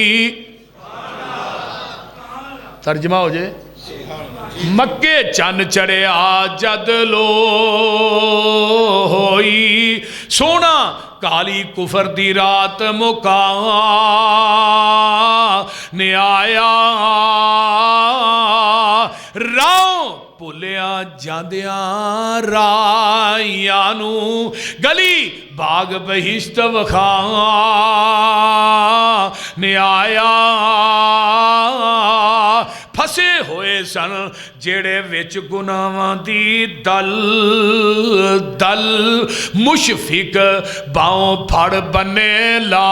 ترجمہ ہو جائے، مکے چن چڑھیا جد لو ہوئی، سونا کالی کفر دی رات مکا نے آیا، راؤں پولیاں جاندیاں رائیانو، گلی باغ بہشت وکھا نے آیا، پھسے ہوئے سن جیڑے وچ گناہاں دی دل دل، مشفق باؤں پھڑ بنے لا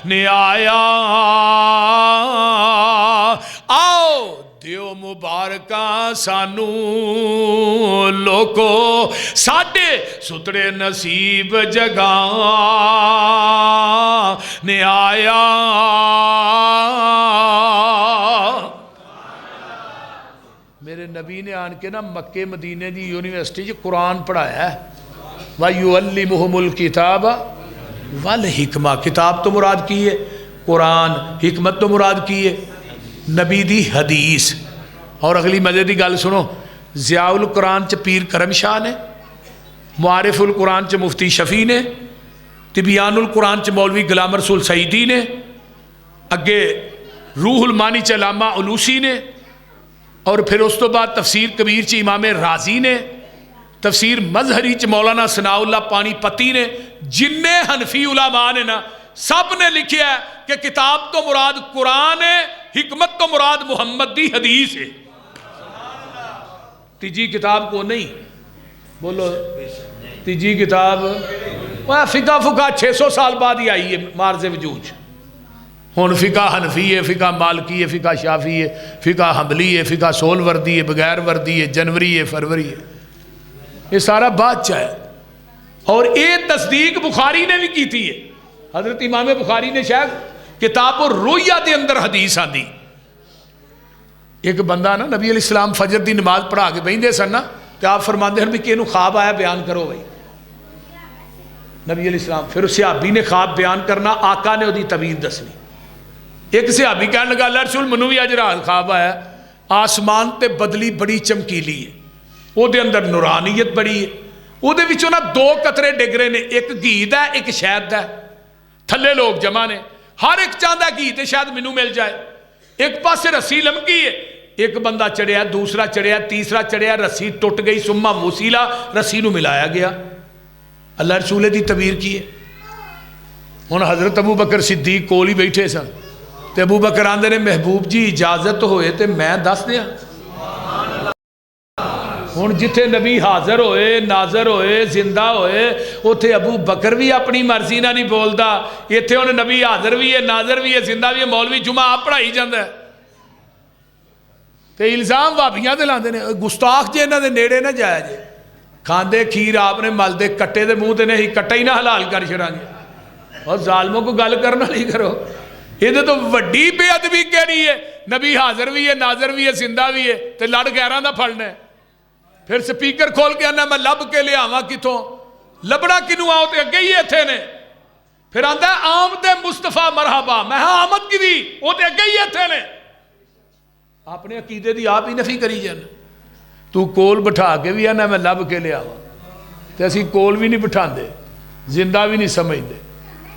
نے آیا، آؤ دیو مبارکہ سانو لوکو، ساڑھے سترے نصیب جگہ نے آیا۔ میرے نبی نے آن کے نا مکہ مدینے دی یونیورسٹی جو قرآن پڑھایا ہے، وَيُعَلِّمُهُمُ الْكِتَابَ وَالْحِکْمَةَ، کتاب تو مراد کی ہے قرآن، حکمت تو مراد کی ہے نبی دی حدیث۔ اور اگلی مزے دی گل سنو، ضیاء القرآن چ پیر کرم شاہ نے، معارف القرآن چ مفتی شفیع نے، تبیان القرآن چ مولوی غلام رسول سعیدی نے، اگے روح المانی چ علامہ علوسی نے، اور پھر اس تو بعد تفسیر کبیر چ امام رازی نے، تفسیر مظہری چ مولانا ثناء اللہ پانی پتی نے، جننے حنفی علماء نے نا سب نے لکھیا ہے کہ کتاب تو مراد قرآن ہے، حکمت تو مراد محمد دی حدیث ہے، تیجی کتاب کو نہیں بولو، تیجی کتاب فقہ 600 سال بعد ہی آئی ہے مارز وجوج، ہن فقہ حنفی ہے، فقہ مالکی ہے، فقہ شافعی ہے، فقہ حنبلی ہے، فقہ سول وردی ہے، بغیر وردی ہے، جنوری ہے، فروری ہے، یہ سارا بادشاہ ہے۔ اور یہ تصدیق بخاری نے بھی کی تھی ہے۔ حضرت امام بخاری نے شاید کتاب الرؤیا دے اندر حدیث آندی، ایک بندہ نا نبی علیہ السلام فجر دی نماز پڑھا کے بہندے سن نا، تو آپ فرماندے ہیں بھی کہ انہوں خواب آیا بیان کرو بھائی، نبی علیہ السلام پھر صحابی نے خواب بیان کرنا، آقا نے وہی تعبیر دسنی۔ ایک صحابی کہنے لگا اللہ رسول منو بھی اج رات خواب آیا، آسمان تے بدلی بڑی چمکیلی ہے، وہ دے اندر نورانیت بڑی ہے، وہ دے وچوں نا دو قطرے ڈگ رہے نے، ایک گھی دا ہے ایک شہد دا ہے، تھلے لوگ جمع نے، ہر ایک چاہتا ہے گھی تے شاید مینوں مل جائے، ایک پاسے رسی لمکی ہے، ایک بندہ چڑھیا، دوسرا چڑھیا، تیسرا چڑھیا، رسی ٹوٹ گئی، سما موسیلا، رسی نو ملایا گیا۔ اللہ رسول دی تعبیر کی ہے۔ ہن حضرت ابو بکر صدیق کول ہی بیٹھے سن، تے ابو بکر آندے نے محبوب جی اجازت ہوئے تے میں دس دیا۔ ہن جتھے نبی حاضر ہوئے، ناظر ہوئے، زندہ ہوئے، اوتھے ابو بکر بھی اپنی مرضی نہ نہیں بولدا، ایتھے ہن نبی حاضر بھی ہے، ناظر بھی ہے، زندہ بھی ہے، مولوی جمعہ آپ پڑھائی جاندا ہے۔ تے الزام بھابیاں تے لاندے نے، گستاخ جے انہاں دے نیڑے نہ جایا جے، کھاندے کھیر آپ نے مل دے کٹے دے منہ تے نہیں، کٹا ہی نہ حلال کر چھڑاں گے۔ اور ظالموں کو گل کرنا نہیں کرو، یہ تو وڈی بے ادبی کہڑی ہے، نبی حاضر بھی ہے، ناظر بھی ہے، زندہ بھی ہے، تے لڑ غیراں دا پھڑنا ہے۔ پھر سپیکر کھول کے آنا میں لب کے لے آواں کتوں، لبڑا کنوں آؤ تے اگے ہی ایتھے نے، پھر آندا ہے آمد مصطفیٰ مرحبا، میں ہاں آمد کی دی، وہ تے اگے ہی ایتھے نے۔ اپنے عقیدے دی آپ ہی نفی کری جانا، تو کول بٹھا کے بھی آنا میں لب کے لے آواں، تے اسی کول بھی نہیں بٹھا دے، زندہ بھی نہیں سمجھ دے،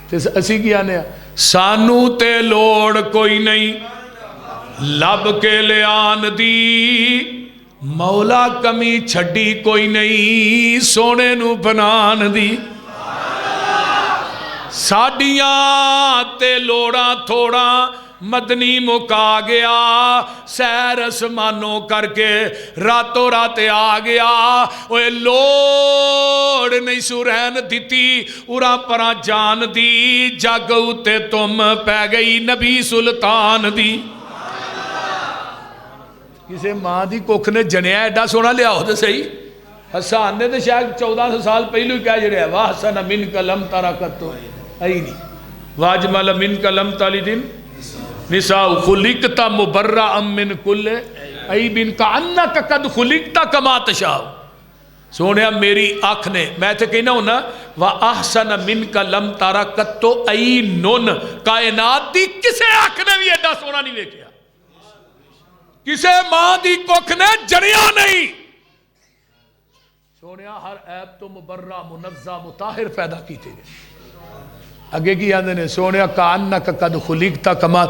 تے اسی کی آنے سانو تے لوڑ کوئی نہیں لب کے لے آن دی، مولا کمی چھڈی کوئی نہیں سونے نو بنان دی، ساڈیاں تے لوڑاں تھوڑا مدنی مکا گیا، سیر اسمانوں کر کے راتوں رات آ گیا، اوے لوڑ نہیں سورین دیتی اُراں پراں جان دی، جگ اُتے تم پہ گئی نبی سلطان دی۔ کسے ماں دی کوکھ نے جنیا ایڈا سونا لیا ہو دے صحیح، حسان نے تو شاید 1400 سال پہلو کیا جڑے ہے، وَحْسَنَ مِنْكَ لَمْ تَرَكَتُ آئی نہیں، وَاجْمَلَ مِنْكَ لَمْ تَلِدٍ نساء خلقت مبرأ من کل عیب کأنک قد خلقت کما تشاء۔ سونیا میری آنکھ نے، میں تے کہنا ہونا وَأَحْسَنَ مِنْكَ لَمْ تَرَكَتُ عَيْنٌ، کائنات دی کسے آنکھ نے بھی ایڈا سونا نہیں دیکھیا، کسے ماں دی کوکھ نے جڑیا نہیں۔ سونیا ہر عیب تو مبرہ منزہ مطاہر پیدا کیتے گئے۔ اگے کی آندے نے سونیا کانک قد خلقت کما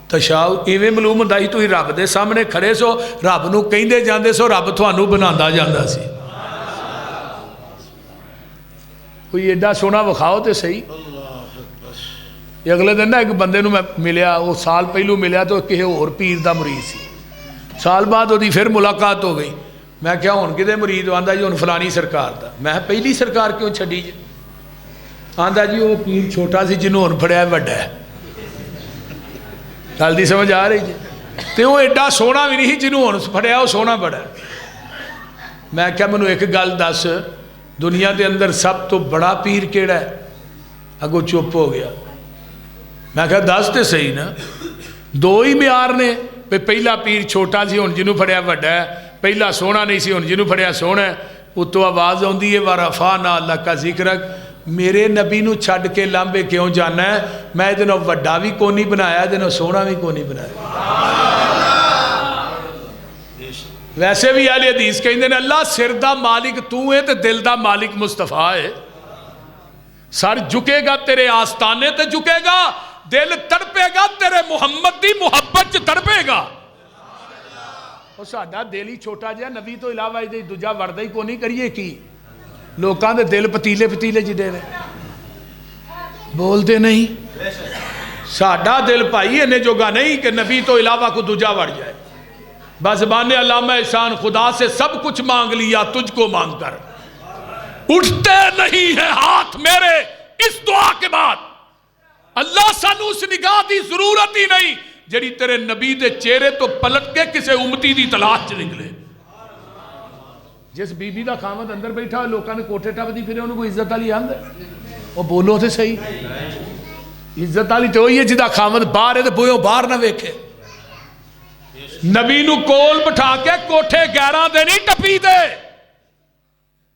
تشاء، ایویں معلوم ہوندا ہی تو ہی رب دے سامنے کھڑے سو، رب نو کہندے جاندے سو، رب تھانوں بناندا جاندا سی۔ کوئی ایڈا سونا وکھاؤ تے صحیح۔ یہ اگلے دن نا ایک بندے نو میں ملیا، وہ سال پہلو ملیا تو کسی اور پیر دا مرید سی، سال بعد وہ پھر ملاقات ہو گئی، میں کیا ہن کدے مرید آندا جی ہن فلانی سرکار دا، میں پہلی سرکار کیوں چھڈی جی؟ آندا جی وہ پیر چھوٹا سی جنہوں ہن پھڑیا وڈا ہے، گل دی سمجھ آ رہی جی؟ تے وہ ایڈا سونا بھی نہیں جنہوں ہن پھڑیا وہ سونا بڑا ہے۔ میں کیا مینوں ایک گل دس، دنیا دے اندر سب تو بڑا پیر کیڑا ہے؟ اگوں چپ ہو گیا۔ میں کہا دس تے صحیح نا، دو ہی معیار نے، پہلا پیر چھوٹا سی ہن جنہوں پھڑیا وڈا ہے، پہلا سونا نہیں سی ہن جنہوں پھڑیا سونا ہے۔ اتوں آواز آندی ہے وَرَفَعْنَا لَكَ ذِكْرَكَ، میرے نبی نو چھڈ کے لامبے کیوں جانا ہے؟ میں دے نو وڈا بھی کونی بنایا، دے نو سونا بھی کونی بنایا۔ ویسے بھی اہل حدیث کہندے نے اللہ سر دا مالک تو ہے تے دل دا مالک مصطفیٰ ہے، سر جھکے گا تیرے آستانے تے جھکے گا، دل تڑپے گا تیرے محمد دی محبت چ تڑپے گا۔ اور ساڈا دل ہی چھوٹا جہا، نبی تو علاوہ دوجا وڑدا ہی کونی، کریے کی؟ لوکاں دے دل پتیلے پتیلے جڑے نے، بولتے نہیں۔ ساڈا دل بھائی انہیں جوگا نہیں کہ نبی تو علاوہ کو دوجا وڑ جائے۔ بزبان علامہ احسان خدا سے سب کچھ مانگ لیا تجھ کو مانگ کر، اٹھتے نہیں ہیں ہاتھ میرے اس دعا کے بعد، اللہ سانو اس نگاہ دی ضرورت ہی نہیں جڑی تیرے نبی دے چہرے تو پلٹ کے کسے امتی دی تلاش چ نکلے. جس بی بی دا خامد اندر بیٹھا لوکاں نے کوٹھے ٹپ دی پھرے انہوں کو عزت والی آندا وہ بولو تے صحیح. عزت والی تے وہی ہے جدا خامد باہر ہے تے بوئوں باہر نہ ویکھے. نبی نو کول بٹھا کے کوٹھے 11 دے نہیں ٹپی دے.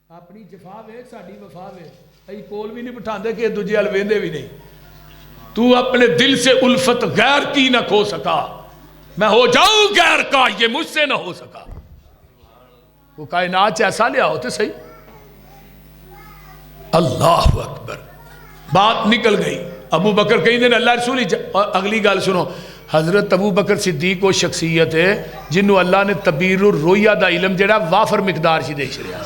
اپنی جفا ویکھ ساڈی وفا ویکھ ائی کول بھی نہیں بٹھاندے کہ دوجے ال ویندے بھی نہیں. تو اپنے دل سے الفت غیر کی نہ کھو سکا میں ہو جاؤں غیر کا یہ مجھ سے نہ ہو سکا. وہ کائنات ایسا لیا ہوتے صحیح. اللہ اکبر. بات نکل گئی. ابو بکر کہیں دن اللہ رسول اور اگلی گال سنو. حضرت ابو بکر صدیق وہ شخصیت ہے جنہوں اللہ نے تبیر الرؤیا دا علم جڑا وافر مقدار چ دے چھڑیا.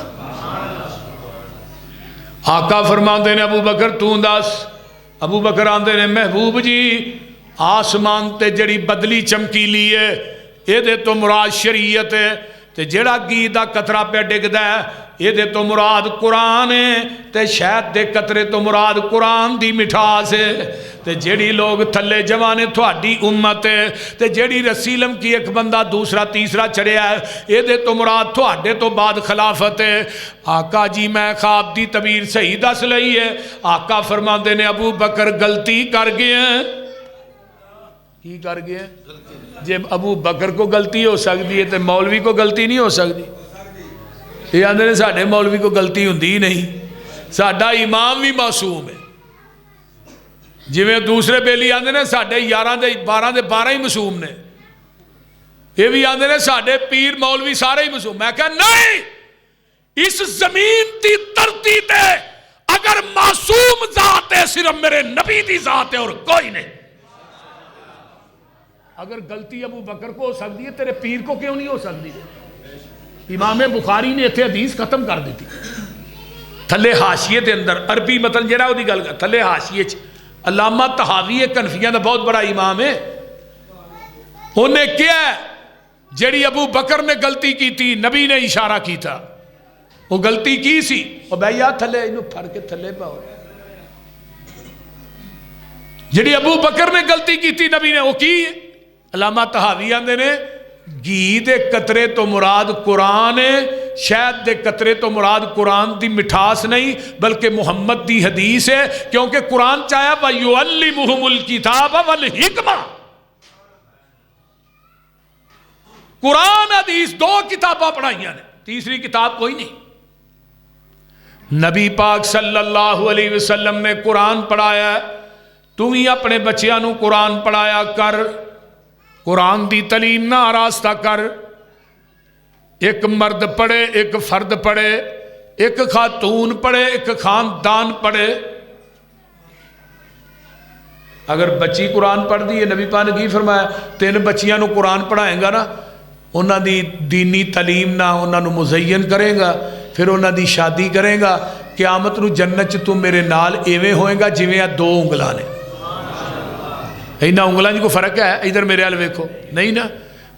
آقا فرماندے نے ابو بکر تو دس. ابو بکر آندے نے محبوب جی آسمان تے جڑی بدلی چمکیلی ہے اے دے تو مراد شریعت ہے تے جڑا گھی دا قطرہ پہ ڈگدا ہے اے دے تو مراد قرآن ہے تے شہد دے قطرے تو مراد قرآن دی مٹھاس ہے تے جڑی لوگ تھلے جوانے تھوڑی امت ہے تے جڑی رسی لمکی ایک بندہ دوسرا تیسرا چڑھیا ہے اے دے تو مراد تھوڑے تو بعد خلافت ہے. آقا جی میں خواب دی تعبیر صحیح دس لئی ہے. آقا فرماندے نے ابو بکر غلطی کر گئے ہیں. کی کر گئے ہیں؟ جب ابو بکر کو غلطی ہو سکتی ہے تو مولوی کو غلطی نہیں ہو سکتی. یہ آندے نے ساڈے مولوی کو غلطی ہوندی ہی نہیں. ساڈا امام بھی معصوم ہے. جویں دوسرے بیلی آندے نے ساڈے 11 دے 12 دے 12 ہی معصوم نے. یہ بھی آندے نے ساڈے پیر مولوی سارے ہی معصوم. میں کہا نہیں اس زمین دی دھرتی تے اگر معصوم ذات ہے صرف میرے نبی دی ذات ہے اور کوئی نہیں. اگر غلطی ابو بکر کو ہو سکتی ہے تیرے پیر کو کیوں نہیں ہو سکتی؟ امام بخاری نے اتنے حدیث ختم کر دیتی. تھلے حاشیے دے اندر عربی متن جڑا وہ گل کر تھلے حاشیے علامہ طحاوی کنفیہ دا بہت بڑا امام ہے. انہیں کیا ہے جڑی ابو بکر نے غلطی کی تھی نبی نے اشارہ کی تھا وہ غلطی کی سی اور بھائی یار تھلے انہوں پھڑ کے تھلے پاؤ. جڑی ابو بکر نے غلطی کی تھی نبی نے وہ کی. علامہ طحاوی آندے نے گھی دے قطرے تو مراد قرآن ہے شہد دے قطرے تو مراد قرآن دی مٹھاس نہیں بلکہ محمد دی حدیث ہے کیونکہ قرآن چاہیا وَيُعَلِّمُهُمُ الْكِتَابَ وَالْحِكْمَةَ. قرآن حدیث 2 کتاباں پڑھائیاں نے تیسری کتاب کوئی نہیں. نبی پاک صلی اللہ علیہ وسلم نے قرآن پڑھایا ہے. تو ہی اپنے بچیاں نو قرآن پڑھایا کر. قرآن دی تعلیم نہ آراستہ کر. ایک مرد پڑھے ایک فرد پڑھے ایک خاتون پڑھے ایک خاندان پڑھے. اگر بچی قرآن پڑھ دی ہے نبی پاک نے کی فرمایا 3 بچیاں نو قرآن پڑھائیں گا نا انہاں دی دینی تعلیم نہ انہاں نو مزین کرے گا پھر انہاں دی شادی کرے گا قیامت نو جنت چ تو میرے نال ایویں ہوئے گا جویں 2 انگلاں نے. اینا انگلاں جی کو فرق ہے ادھر میرے حال ویکھو نہیں نا.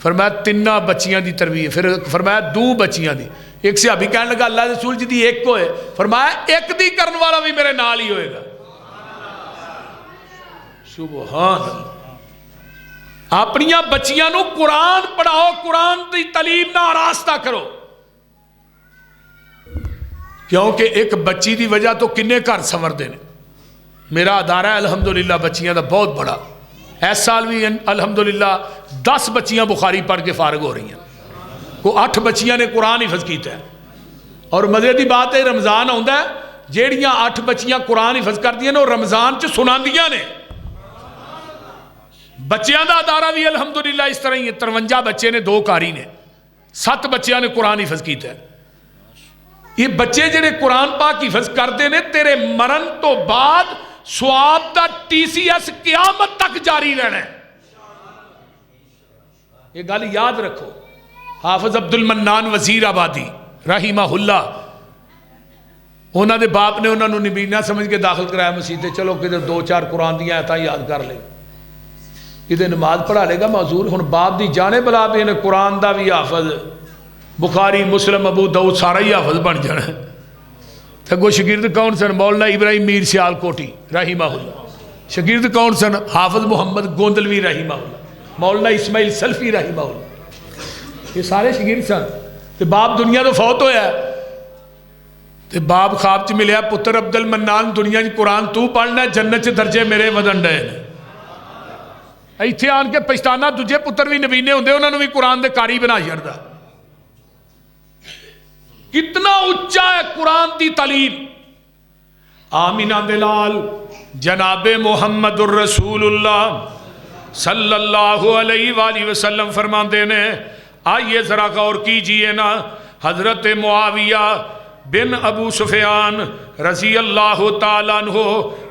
فرمایا 3 بچیاں دی تربیت پھر فرمایا 2 بچیاں دی. ایک صحابی کہنے لگا اللہ رسول جی دی ایک کو ہے فرمایا ایک دی کرن والا بھی میرے نال ہی ہوئے گا. سبحان اللہ. اپنیاں بچیاں نو قرآن پڑھاؤ قرآن دی تعلیم نہ آراستہ کرو کیونکہ ایک بچی دی وجہ تو کنے گھر سنور دے نے. میرا ادارہ ہے الحمدللہ بچیاں دا بہت بڑا. اس سال بھی الحمدللہ 10 بچیاں بخاری پڑھ کے فارغ ہو رہی ہیں. کو 8 بچیاں نے قرآن حفظ کیتا ہے. اور مزے دی بات ہے رمضان آندا ہے جیڑیاں 8 بچیاں قرآن حفظ کر دیا نے اور رمضان چ سناندیاں نے. بچیاں دا ادارہ بھی الحمدللہ اس طرح ہی ہے. 53 بچے نے 2 قاری نے 7 بچیاں نے قرآن حفظ کیتا ہے. یہ بچے جڑے قرآن پاک حفظ کرتے نے تیرے مرن تو بعد سواب دا TCS قیامت تک جاری رہنا ہے. یہ گل یاد رکھو. حافظ عبد المنان وزیر آبادی رحمہ اللہ انہوں دے باپ نے انہوں نے نبینا سمجھ کے داخل کرایا مسیح. چلو کدھر 2-4 قرآن دیا آیتاں یاد کر لے کدھر نماز پڑھا لے گا معذور. ہن باپ دی جانے بلا پہ نے قرآن دا بھی حافظ بخاری مسلم ابو داؤد سارا ہی حافظ بن جانا ہے. تھگو شگرد کون سن؟ مولانا ابراہیم میر سیال کوٹی رحمہ اللہ. شاگرد کون سن؟ حافظ محمد گوندلوی رحمہ اللہ، مولانا اسماعیل سلفی رحمہ اللہ، یہ سارے شاگرد سن۔ تے باپ دنیا تو فوت ہویا ہے، تے باپ خواب چ ملیا پتر عبد المنان دنیا چ قرآن تو پڑھنا ہے، جنت چ درجے میرے ودن ڈے نے۔ ایتھے آن کے پچھتانا دوجے پتر بھی نبینے ہوندے انہوں نے بھی قرآن دے قاری بنا چھڑدا۔ کتنا اچا ہے قرآن دی تعلیم۔ آمینہ دلال جناب محمد الرسول اللہ صلی اللہ علیہ وآلہ وسلم فرماندے نے، آئیے ذرا غور کیجئے نا، حضرت معاویہ بن ابو سفیان رضی اللہ تعالیٰ عنہ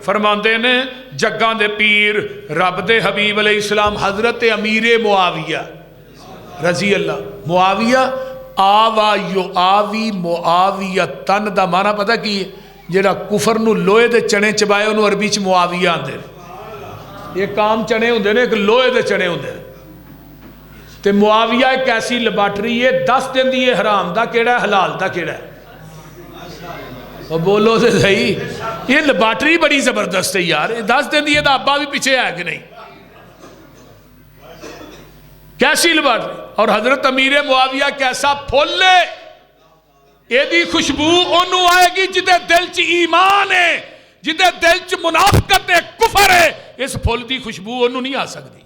فرماندے نے جگاں دے پیر رب دے حبیب علیہ السلام حضرت امیر معاویہ رضی اللہ، معاویہ آوا یو آوی معاویہ تن دا معنی پتہ کی ہے؟ جیڑا کفر نو لوہے دے چنے چبائے انہوں عربی چ معاویہ آندے، یہ کام چنے ہوندے نے، ایک لوہے دے چنے ہوندے نے۔ تے معاویہ ایک ایسی لیبارٹری ہے، دس دن دی یہ حرام دا کیڑا ہے حلال دا کیڑا ہے؟ اور بولو سے صحیح، یہ لیبارٹری بڑی زبردست ہے یار، دس دن دی یہ دا ابا بھی پیچھے ہے کہ نہیں؟ کیسی لیبارٹری؟ اور حضرت امیر معاویہ کیسا پھول لے، یہ دی خوشبو انہوں آئے گی جدے دل چ ایمان ہے، جدے دل چ منافقت ہے، کفر ہے، اس پھول دی خوشبو انہوں نہیں آ سکتی۔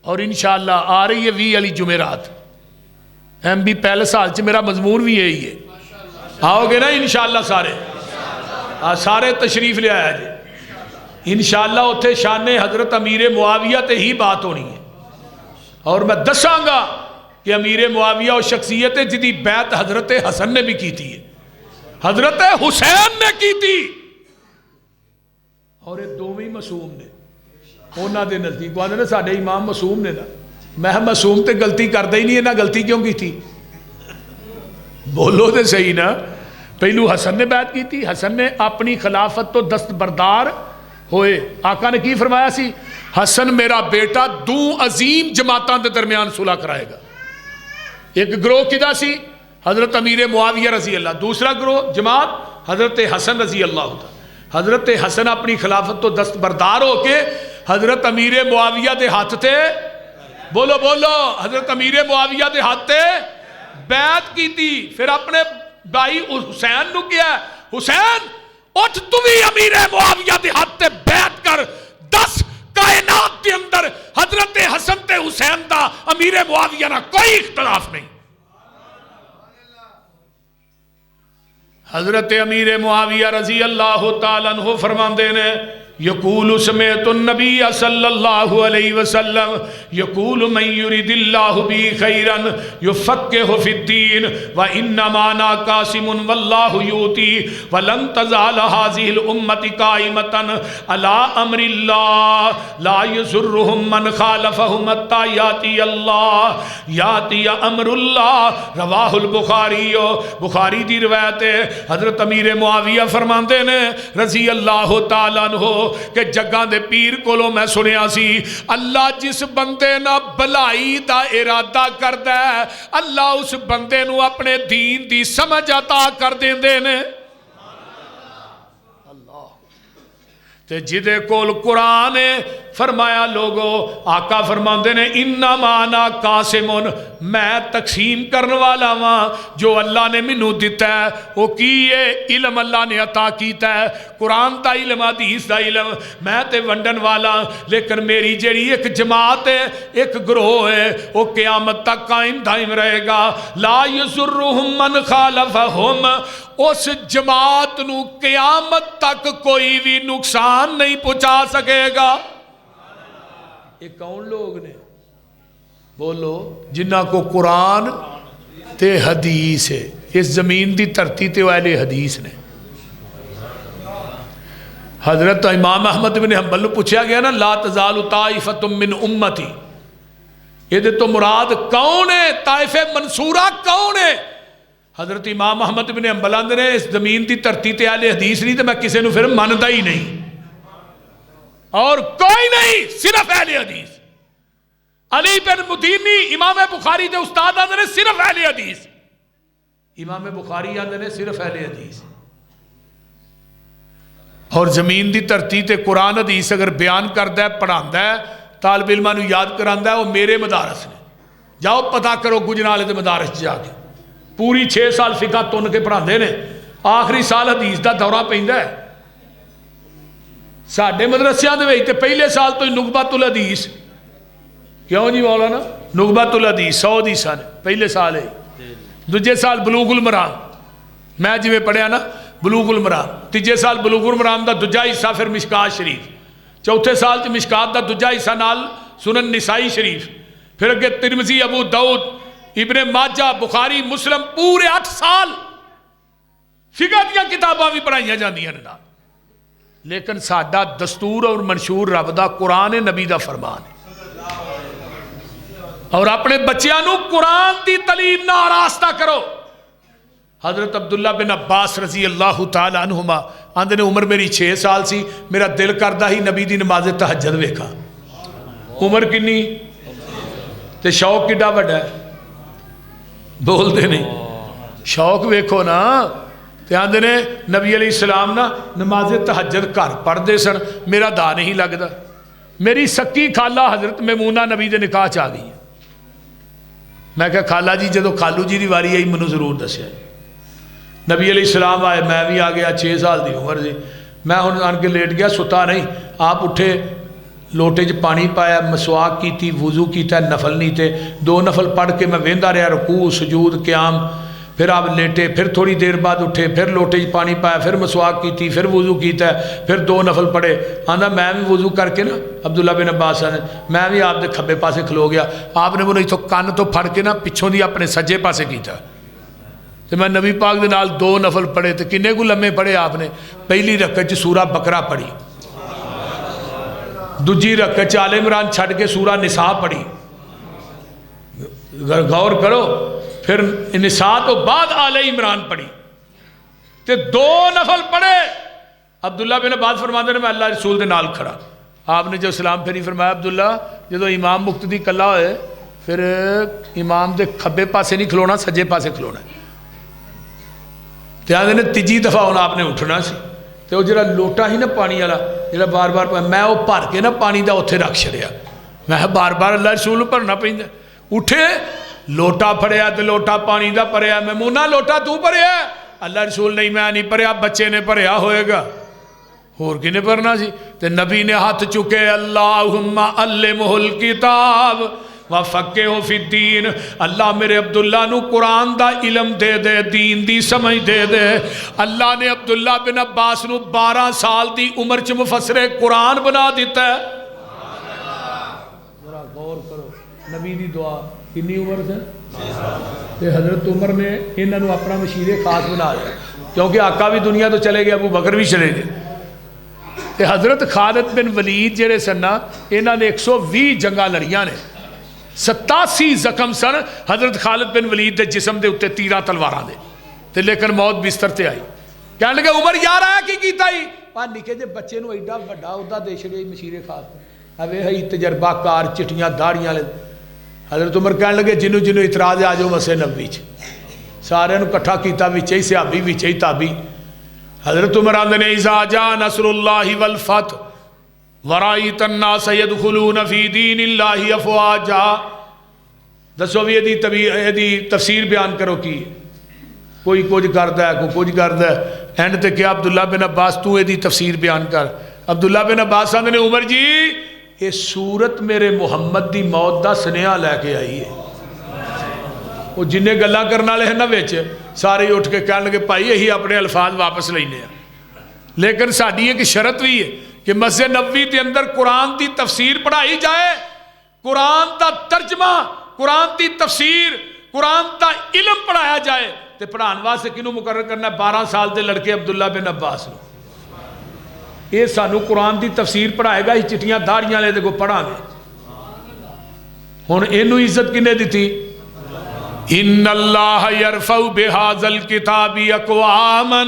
اور انشاءاللہ آ رہی ہے 20 علی جمعرات، ایم بی پیلس حال چ میرا مضمون بھی یہی ہے، آؤ گے نا انشاءاللہ سارے؟ سارے تشریف لے آیا جی انشاءاللہ، اتھے شان حضرت امیر معاویہ تے ہی بات ہونی ہے، اور میں دساں گا کہ امیر معاویہ اور شخصیت جدی بیعت حضرت حسن نے بھی کی تھی، حضرت حسین نے کی تھی، اور یہ دوویں معصوم نے انہاں دے نزدیک آندے نے ساڈے امام معصوم نے نا، میں معصوم تے غلطی کردا ہی نہیں، انہاں غلطی کیوں کی تھی؟ بولو تے صحیح نا۔ پہلو حسن نے بیعت کی تھی، حسن نے اپنی خلافت تو دستبردار ہوئے، آقا نے کی فرمایا سی؟ حسن میرا بیٹا دو عظیم جماعتاں دے درمیان صلح کرائے گا۔ ایک گروہ کدا سی؟ حضرت امیر معاویہ رضی اللہ، دوسرا گروہ جماعت حضرت حسن رضی اللہ تعالی۔ حضرت حسن اپنی خلافت تو دستبردار ہو کے حضرت امیر معاویہ دے ہاتھ تے، بولو بولو، حضرت امیر معاویہ دے ہاتھ تے بیعت کی تھی۔ پھر اپنے بھائی حسین نو کیا ہے، حسین اٹھ تو بھی امیر معاویہ دے ہاتھ تے بیعت کر، 10 کائنات دے اندر حضرت حسن تے حسین دا امیر معاویہ نہ کوئی اختلاف نہیں۔ حضرت امیر معاویہ رضی اللہ تعالیٰ عنہ فرماندے نے، یقول سمیت النبی صلی اللہ علیہ وسلم یقول من یرید اللہ بی خیرا یفقہ فی الدین وانما انا قاسم واللہ یوتی ولن تزال هذه الامة قائمة على امر اللہ لا یضرهم من خالفهم حتى یاتی اللہ یاتی امر اللہ، رواہ البخاری، بخاری دی روایت ہے۔ حضرت امیر معاویہ فرماندے نے رضی اللہ تعالیٰ عنہ کہ جگاں دے پیر کولو میں سنیا سی، اللہ جس بندے نہ بلائی دا ارادہ کردا ہے، اللہ اس بندے نو اپنے دین دی سمجھ عطا کر دیندے نے۔ تے جدے کول قرآن فرمایا لوگو، آقا فرماندے نے انما انا قاسمون، میں تقسیم کرنے والا ہاں، جو اللہ نے مینوں دیتا ہے وہ کی ہے علم اللہ نے عطا کیتا ہے، قرآن دا علم، حدیث دا علم، میں تے ونڈن والا، لیکن میری جڑی ایک جماعت ہے، ایک گروہ ہے، وہ قیامت تک قائم دائم رہے گا، لا یضرهم من خالفهم، اس جماعت نو قیامت تک کوئی بھی نقصان نہیں پہنچا سکے گا۔ یہ کون لوگ نے؟ بولو، جنہ کو قرآن تے حدیث ہے، اس زمین دی دھرتی تے اہل حدیث نے۔ حضرت امام احمد بن حنبل پوچھا گیا نا، لا تزال طائفۃ من امتی، یہ دے تو مراد کون ہے؟ طائف منصورہ کون ہے؟ حضرت امام احمد بن حنبل نے اس زمین دی دھرتی تے اہل حدیث نہیں، تو میں کسی نو پھر مندا ہی نہیں، اور کوئی نہیں، صرف اہل حدیث۔ علی بن مدینی امام بخاری دے استاد آندے نے صرف اہل حدیث، امام بخاری آندے نے صرف اہل حدیث۔ اور زمین دی دھرتی تے قرآن حدیث اگر بیان کرتا ہے پڑھاتا ہے طالب علماں نو یاد کراتا ہے وہ میرے مدارس نے. جاؤ پتہ کرو گجرالے دے مدارس جا کے پوری 6 سال فقہ تن کے پڑھاندے نے آخری سال حدیث دا دورہ پیندا ہے. ساڈے مدرسیاں دے وچ تے پہلے سال تو ہی نقبۃ الحدیث کیوں جی مولانا نقبۃ الحدیث 100 حدیثاں نے پہلے سال ہے. دوجے سال بلوغ المرام میں جویں پڑھیا نا بلوغ المرام. تیجے سال بلوغ المرام دا دوجا حصہ پھر مشکات شریف. چوتھے سال تے مشکات دا دوجا حصہ نال سنن نسائی شریف. پھر اگے ترمذی ابو داؤد ابن ماجہ بخاری مسلم پورے 8 سال فقہ دیاں کتاباں بھی پڑھائیاں جاندیاں نے. لیکن ساڈا دستور اور منشور رب دا قرآن نبی دا فرمان ہے. اور اپنے بچیاں نو قرآن دی تعلیم نہ آراستہ کرو. حضرت عبداللہ بن عباس رضی اللہ تعالی عنہما آندے نے عمر میری 6 سال سی میرا دل کردہ ہی نبی دی نماز تہجد ویکھا. عمر کنی تے شوق کڈا وڈا ہے بول دے نہیں شوق ویکھو نا. تے آندے نے نبی علیہ السلام نا نماز تہجد گھر پڑھ دے سن میرا دا نہیں لگدا. میری سکی خالہ حضرت میمونہ نبی دے نکاح چ آ گئی. میں کہا خالہ جی جدو خالو جی دی واری آئی منو ضرور دسیا. نبی علیہ السلام آئے میں بھی آ گیا 6 سال دی عمر سی. میں ہن آن کے لیٹ گیا ستا نہیں. آپ اٹھے لوٹے چ پانی پایا مسواک کیتی وضو کیتا نفل نہیں تے 2 نفل پڑھ کے میں ویندا رہا رکوع سجود قیام. پھر آپ لیٹے پھر تھوڑی دیر بعد اٹھے پھر لوٹے چ پانی پایا پھر مسواک کیتی پھر وضو کیتا ہے پھر 2 نفل پڑھے. آندا میں بھی وضو کر کے نا عبداللہ بن عباس نے میں بھی آپ دے کھبے پاسے کھلو گیا. آپ نے منوں اتوں کن تو پھڑ کے نا پچھوں دی اپنے سجے پاسے کیتا تے میں نبی پاک دے نال 2 نفل پڑھے. تے کنے کو لمحے پڑھے آپ نے. پہلی رکعت چ سورہ بقرہ پڑھی دوجی رکعت چ آل عمران چھڈ کے سورہ نساء پڑھی. غور کرو. پھر نساء تو بعد آل عمران پڑھی تے 2 نفل پڑھے. عبداللہ بن عباس فرماتے ہیں میں اللہ رسول دے نال کھڑا. آپ نے جو سلام پھیری فرمایا عبداللہ جدو امام مقتدی کلا ہوئے پھر امام دے کھبے پاسے نہیں کھلونا سجے پاسے کھلونا. تے آندے نے تیجی دفعہ ہونا آپ نے اٹھنا سی تے وہ جڑا لوٹا ہی نا پانی والا جڑا بار بار میں وہ بھر کے نا پانی دا اوتھے رکھ چھڑیا. میں بار بار اللہ رسول بھرنا پیندا. اٹھے لوٹا پھڑیا تے لوٹا پانی دا بھریا. میمونہ لوٹا تو بھریا؟ اللہ رسول نہیں میں نہیں بھریا بچے نے بھریا ہوئے گا اور کنے بھرنا سی. تے نبی نے ہاتھ چکے اللہم علمہ الکتاب وفقہہ فی الدین. اللہ میرے عبداللہ نو قرآن دا علم دے دے دین دی سمجھ دے دے. اللہ نے عبداللہ بن عباس نو 12 سال دی عمر چ مفسر قرآن بنا دیتا ہے. ذرا غور کرو نبی دی دعا کنی عمر سے 6 سال. حضرت عمر نے انہوں نے اپنا مشیر خاص بنا لیا کیونکہ آقا بھی دنیا تو چلے گئے ابو بکر بھی چلے گئے. تے حضرت خالد بن ولید جڑے سن انہوں نے 120 جنگاں لڑیاں نے 87 زخم سن حضرت خالد بن ولید دے جسم دے اتے تیراں تلواراں دے. تے لیکن موت بستر تے آئی. کہنے لگے عمر یار آیا کی کیتا ہی پا نکے جے بچے نو ایڈا بڑا عہدہ دے چھڑے مشیر خاص. اوے ہی تجربہ کار چٹیاں داڑیاں لے. حضرت عمر کہنے لگے جنو جنو اعتراض آ جاؤ مسجد نبوی چ. سارے نو کٹھا کیتا وچے ہی صحابی وچے ہی تابی. حضرت عمر آندے نے اذا جاء نصر اللہ والفتح ورائیت الناس يدخلون فی دین اللہ افواجا. دسو بھی یہ تفسیر بیان کرو کی. کوئی کچھ کردا ہے کوئی کچھ کردا ہے. اینڈ تے کیا عبداللہ بن عباس تو یہ تفسیر بیان کر. عبداللہ بن عباس آندے نے عمر جی یہ سورت میرے محمد دی موت دا سنیہ لے کے آئی ہے. وہ جنہیں گلاں کرنا لے ہیں نا ویچ سارے اٹھ کے کہنے لگے بھائی یہی اپنے الفاظ واپس لینے ہیں. لیکن ساڈی ایک شرط بھی ہے کہ مسجد نبوی کے اندر قرآن دی تفسیر پڑھائی جائے. قرآن دا ترجمہ قرآن دی تفسیر قرآن دا علم پڑھایا جائے. تے پڑھان واسطے کنوں مقرر کرنا 12 سال دے لڑکے عبداللہ بن عباس نو. یہ سانو قرآن دی تفسیر پڑھائے گا ہی چٹیاں داڑیاں لے دے کو پڑھا گے. ہن اینو عزت کنے دیتی ان اللہ یرفع بہذا الکتاب اقواما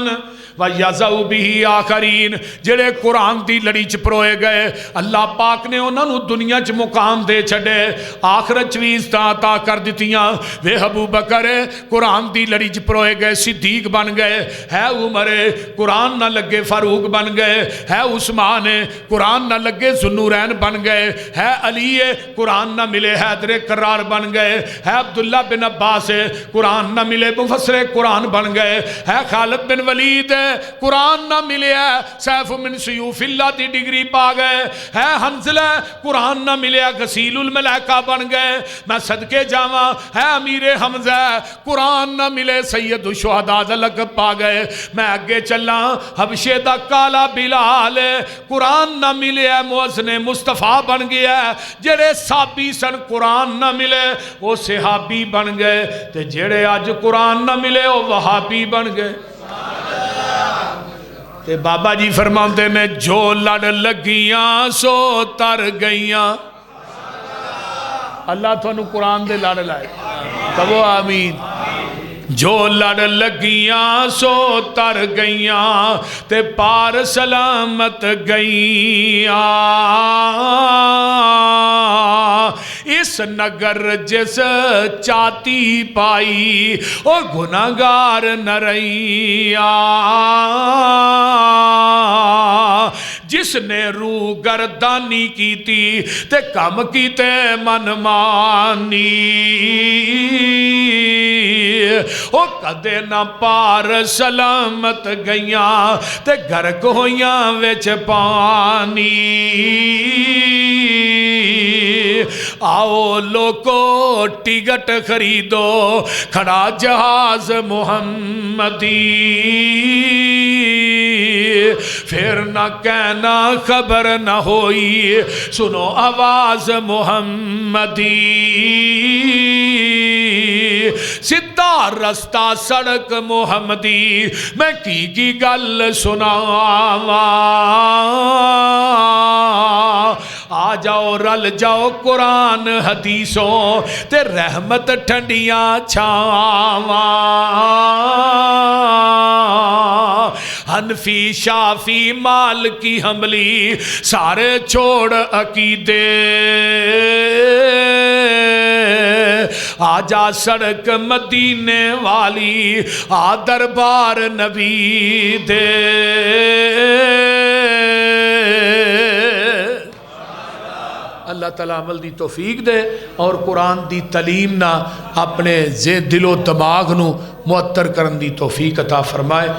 وَيَزَعُ بِهِ آخَرِينَ جڑے قرآن دی لڑی چ پروئے گئے اللہ پاک نے انہوں نے دنیا چ مقام دے چھڑے آخرت چویز تا کر دیتیاں وے ابو بکر قرآن دی لڑی چ پروئے گئے صدیق بن گئے ہے عمر قرآن نہ لگے فاروق بن گئے ہے عثمان قرآن نہ لگے ذوالنورین بن گئے ہے علی قرآن نہ ملے حیدر کرار بن گئے ہے عبداللہ بن عباس قرآن نہ ملے مفسر قرآن بن گئے ہے خالد بن ولید قرآن نہ ملے ہے سیف من سیوف اللہ دی ڈگری پا گئے ہے حنزلہ قرآن نہ ملے غسیل الملائکہ بن گئے میں صدقے جاواں ہے امیر حمزہ قرآن نہ ملے سید الشہداء دا لقب پا گئے میں آگے چلا حبشے دا کالا بلال قرآن نہ ملے مؤذن مصطفیٰ بن گیا جڑے صحابی سن قرآن نہ ملے وہ صحابی بن گئے تے جڑے آج قرآن نہ ملے وہ وہابی بن گئے تے بابا جی فرماتے نے جو لڑ لگیاں سو تر گئیاں اللہ تو انہوں قرآن دے لڑ لائے کہو آمین جو لڑ لگیاں سو تر گئیاں تے پار سلامت گئیاں اس نگر جس چاتی پائی او گناہگار نہ رہیاں جس نے روح گردانی کی تھی تے کم کی تے من مانی او کدے نہ پار سلامت گئیاں تے گرک ہویاں وچ پانی آؤ لوگو ٹکٹ خریدو کھڑا جہاز محمدی پھر نہ کہنا خبر نہ ہوئی سنو آواز محمدی سدھا رستہ سڑک محمدی میں کی گل سناواں آ جاؤ رل جاؤ قرآن حدیثوں تے رحمت ٹھنڈیاں چھاواں حنفی شافی مالکی حنبلی سارے چھوڑ عقیدے آجا سڑک مدینے والی آ دربار نبی دے اللہ تعالیٰ عمل دی توفیق دے اور قرآن دی تعلیم نہ اپنے دل و دماغ نو معطر کرن دی توفیق عطا فرمائے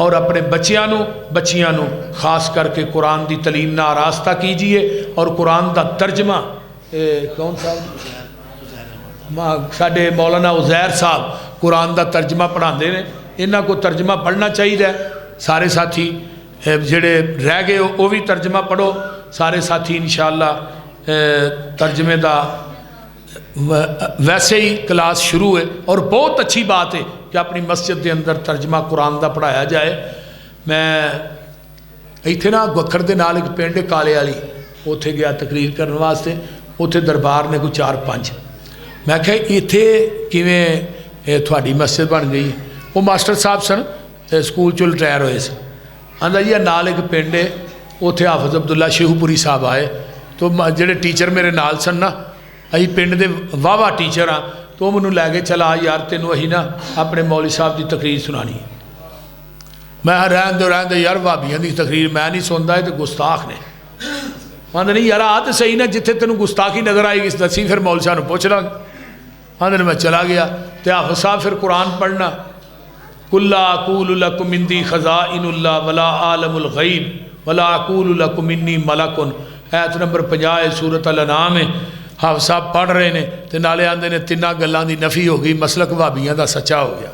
اور اپنے بچیاں نو خاص کر کے قرآن دی تعلیم نہ آراستہ کیجئے اور قرآن دا ترجمہ کون صاحب ساڈے مولانا عزیر صاحب قرآن دا ترجمہ پڑھاندے نے انہاں کو ترجمہ پڑھنا چاہیے سارے ساتھی جڑے رہ گئے وہ بھی ترجمہ پڑھو سارے ساتھی انشاءاللہ ترجمے دا ویسے ہی کلاس شروع ہے اور بہت اچھی بات ہے کہ اپنی مسجد دے اندر ترجمہ قرآن دا پڑھایا جائے میں ایتھے نا گکھڑ دے نال ایک پنڈ کالے والی اوتھے گیا تقریر کرنے واسطے اوتھے دربار نے کوئی 4-5 میں کہا ایتھے کیویں تھوڑی مسجد بن گئی وہ ماسٹر صاحب سن سکول چل ریٹائر ہوئے سن آندا جی نال ایک پنڈ ہے اوتھے حافظ عبداللہ شیخو پوری صاحب آئے تو جڑے ٹیچر میرے نال سن نا اہی پنڈ دے واہ ٹیچر ہاں تو منوں لے کے چلا یار تینوں اہی نا اپنے مولوی صاحب دی تقریر سنانی ہے میں رہن دے یار بھابیاں دی تقریر میں نہیں سندا تے گستاخ نے آندے نہیں یار آ تے صحیح نا جتھے تینوں گستاخی نظر آئے گی دسی پھر مولوی صاحب نوں پوچھ لاں آندے میں چلا گیا تے حافظ صاحب پھر قرآن پڑھنا قل لا اقول لکم عندی خزائن اللہ ولا عالم الغیب ولا اقول لکم انی ملک آیت نمبر 50 سورۃ الانعام ہے حافظ صاحب پڑھ رہے ہیں تے نالے آندے نے تیناں گلاں دی نفی ہو گئی مسلک وہابیاں دا سچا ہو گیا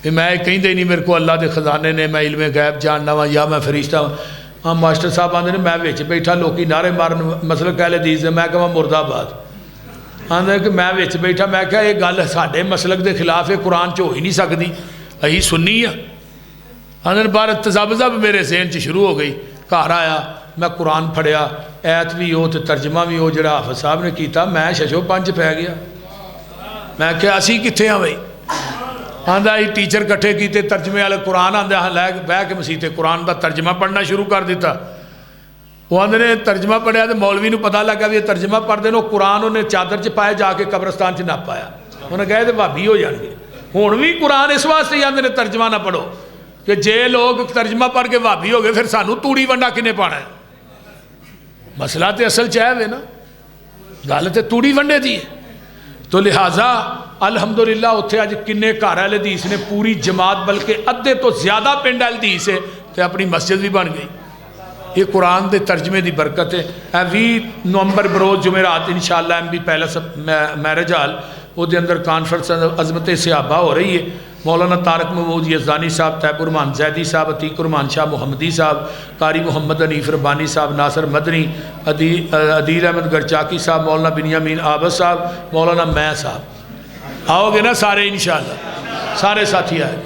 کہ میں کہیں دے نہیں میرے کو اللہ دے خزانے نے میں علم غیب جاننا وا یا میں فرشتہ ہاں ماسٹر صاحب آندے نے میں وچ بیٹھا لوکی نعرے مارن مسلک اہل حدیث دے میں کہاں مرد آباد آندے کہ میں وچ بیٹھا میں کہا یہ گل ساڈے مسلک دے خلاف ہے قرآن چ ہو ہی نہیں سکتی اہی سنی ہے آندے بار تذبذب میرے ذہن چ شروع ہو گئی گھر آیا میں قرآن پڑھیا ایت بھی ہو تو ترجمہ بھی ہو جڑا حافظ صاحب نے کیتا میں ششو 5 پہ گیا میں کہ اسی کتھے ہاں بھائی آندا ہی ٹیچر کٹھے کیتے ترجمے والے قرآن آندہ لے بہ کے مسیح تے قرآن دا ترجمہ پڑھنا شروع کر دیتا. وہ آندے نے ترجمہ پڑھیا تو مولوی نو پتہ لگا بھی یہ ترجمہ پڑھ دے نو قرآن انہیں چادر چ پائے جا کے قبرستان چ نہ پایا. انہیں کہے تو بھابی ہو جان گے. ہوں بھی قرآن اس واسطے ہی آندے نے ترجمہ نہ پڑھو کہ جے لوگ ترجمہ پڑھ کے بھابی ہو گئے پھر سانو توڑی ونڈا کنے پانا ہے. مسئلہ تے اصل چاہے نا گل تے توڑی ونڈے دی ہے. تو لہٰذا الحمدللہ اتھے اج کنے گھر والے حدیث نے پوری جماعت بلکہ ادھے تو زیادہ پنڈ والے حدیث ہے تے اپنی مسجد بھی بن گئی. یہ قرآن دے ترجمے دی برکت ہے. 20 نومبر بروز جمعرات انشاءاللہ M B palace marriage hall وہ دے اندر کانفرنس عظمت صحابہ ہو رہی ہے. مولانا طارق محمود یزدانی صاحب، طیب الرحمان زیدی صاحب، عتیق الرحمان شاہ محمدی صاحب، قاری محمد حنیف ربانی صاحب، ناصر مدنی، عدیل احمد گرچاکی صاحب، مولانا بنیامین عابد صاحب، مولانا میں صاحب. آؤ گے نا سارے انشاءاللہ، سارے ساتھی آئے.